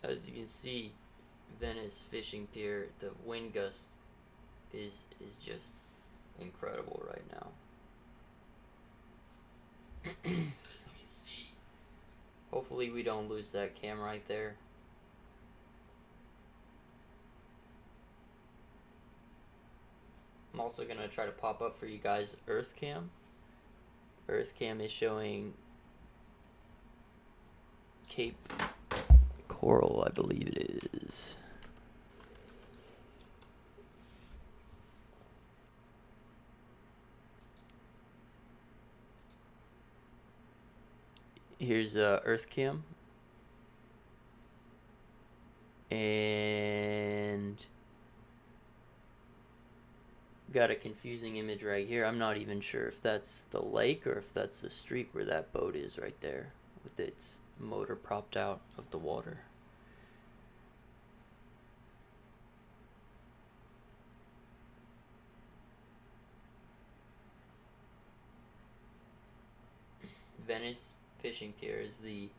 As you can see, Venice Fishing Pier, the wind gust is just incredible right now. As you can see. Hopefully we don't lose that cam right there. I'm also gonna try to pop up for you guys Earth Cam. Earth Cam is showing Cape Coral, I believe it is. Here's Earth Cam. And got a confusing image right here. I'm not even sure if that's the lake or if that's the street where that boat is right there with its motor propped out of the water. Venice Fishing Pier, as the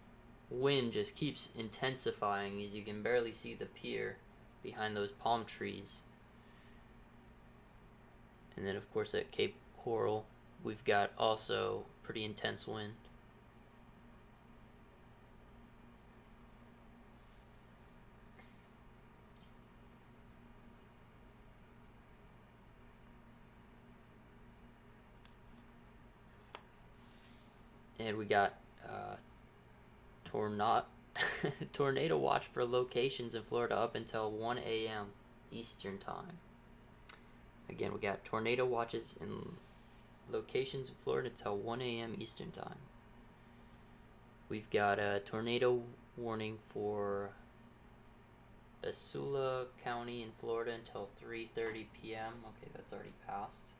wind just keeps intensifying, as you can barely see the pier behind those palm trees. And then of course at Cape Coral we've got also pretty intense wind. And we got tornado watch for locations in Florida up until 1 a.m. Eastern time. Again, we got tornado watches in locations in Florida until 1 a.m. Eastern time. We've got a tornado warning for Osceola County in Florida until 3:30 p.m. Okay, that's already passed.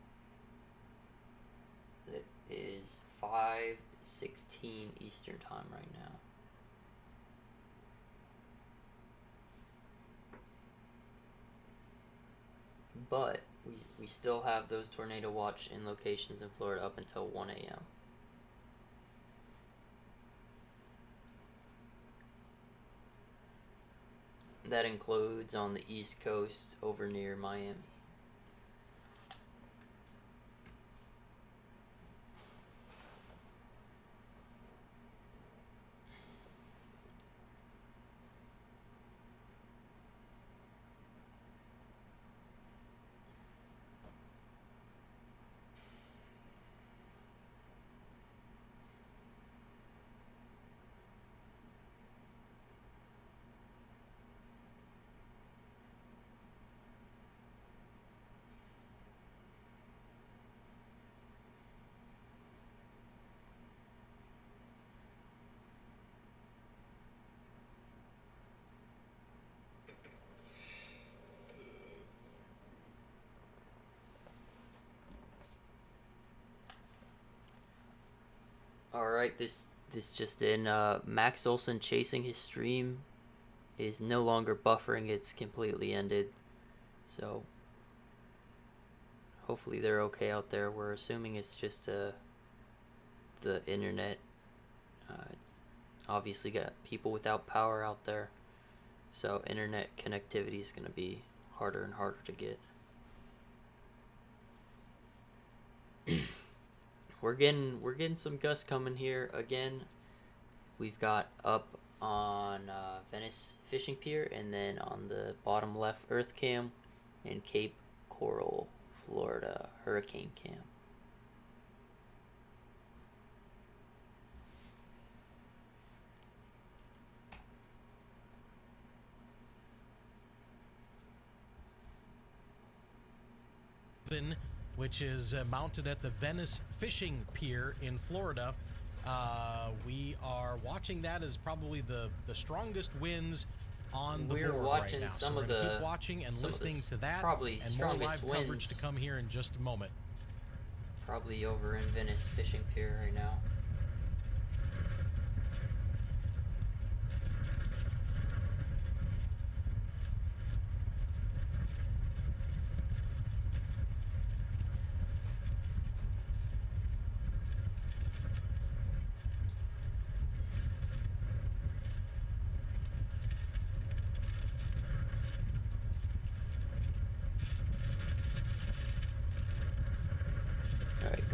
It is 5:16 Eastern time right now. But we still have those tornado watch in locations in Florida up until 1 a.m. That includes on the East Coast over near Miami. Alright, this just in. Max Olson chasing his stream is no longer buffering, it's completely ended. So hopefully they're okay out there. We're assuming it's just the internet. It's obviously got people without power out there, so internet connectivity is going to be harder and harder to get. We're getting some gusts coming here again. We've got up on Venice Fishing Pier, and then on the bottom left Earth Cam, and Cape Coral, Florida Hurricane Cam. Which is mounted at the Venice Fishing Pier in Florida. We are watching that as probably the strongest winds on the We're board watching right now. some so of we're gonna the keep watching and listening to that, probably and more strongest live coverage winds. to come here in just a moment. Probably over in Venice Fishing Pier right now.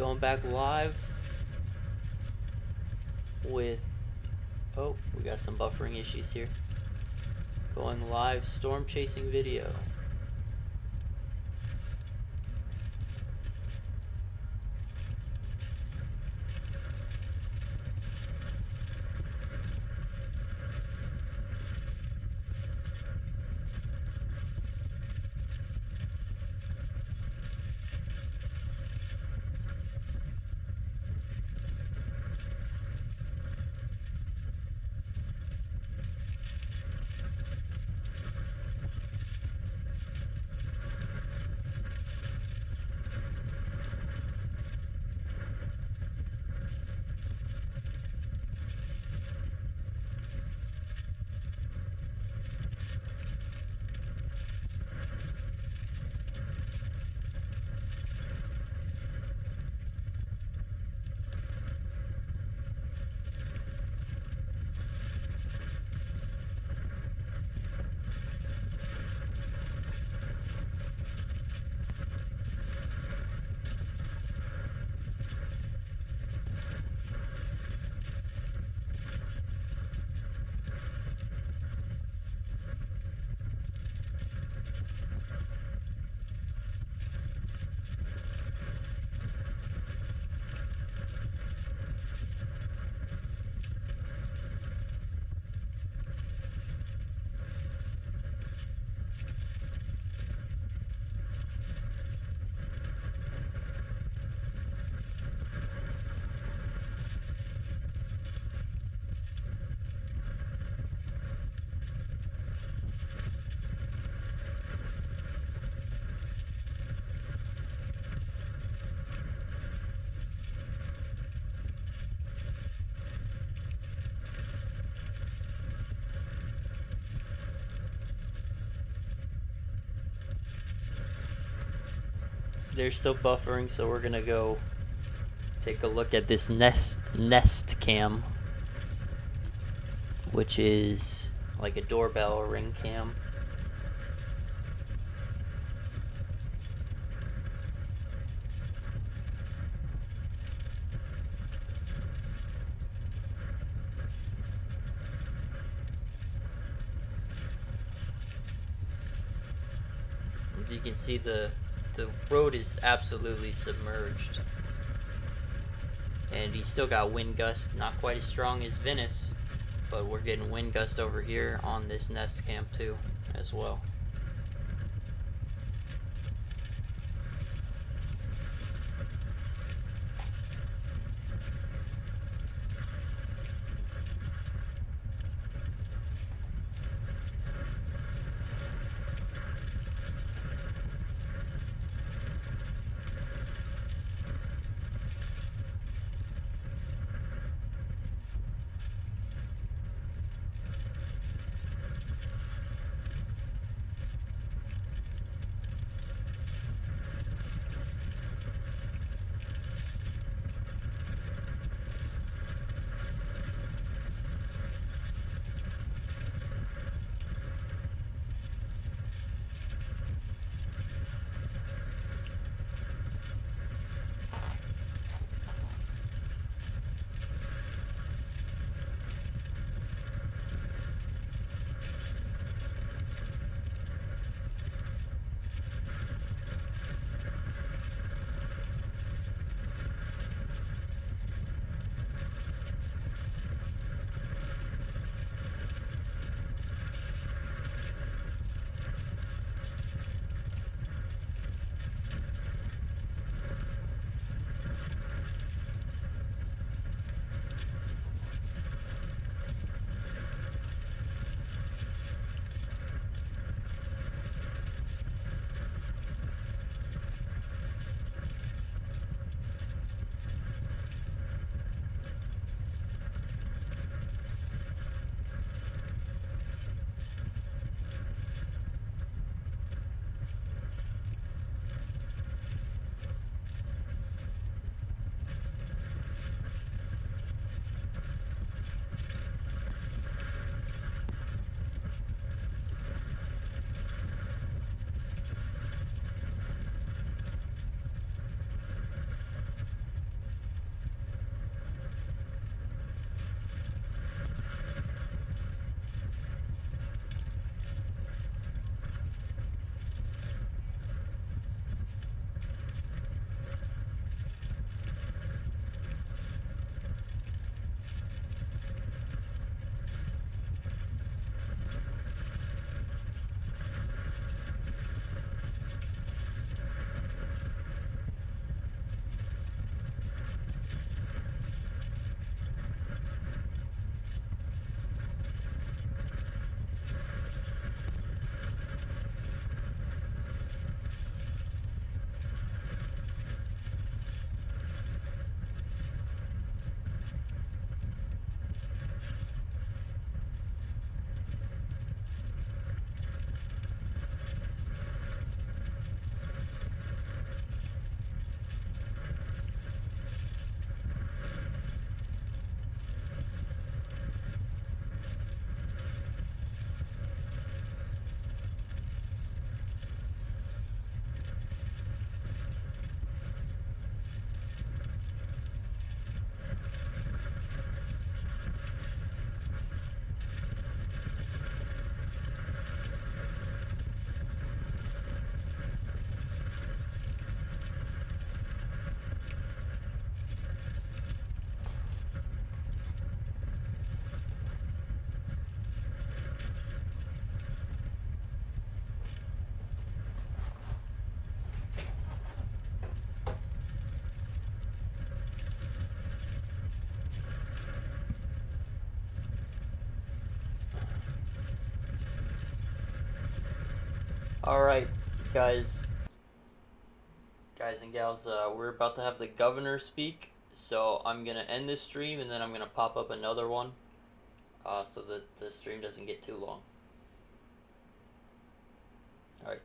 Going back live with, oh, we got some buffering issues here. Going live, storm chasing video. They're still buffering, so we're gonna go take a look at this Nest cam, which is like a doorbell or ring cam. As you can see, the road is absolutely submerged. And he's still got wind gust, not quite as strong as Venice, but we're getting wind gust over here on this Nest cam too, as well. All right, guys and gals, we're about to have the governor speak, so I'm gonna end this stream and then I'm gonna pop up another one, so that the stream doesn't get too long.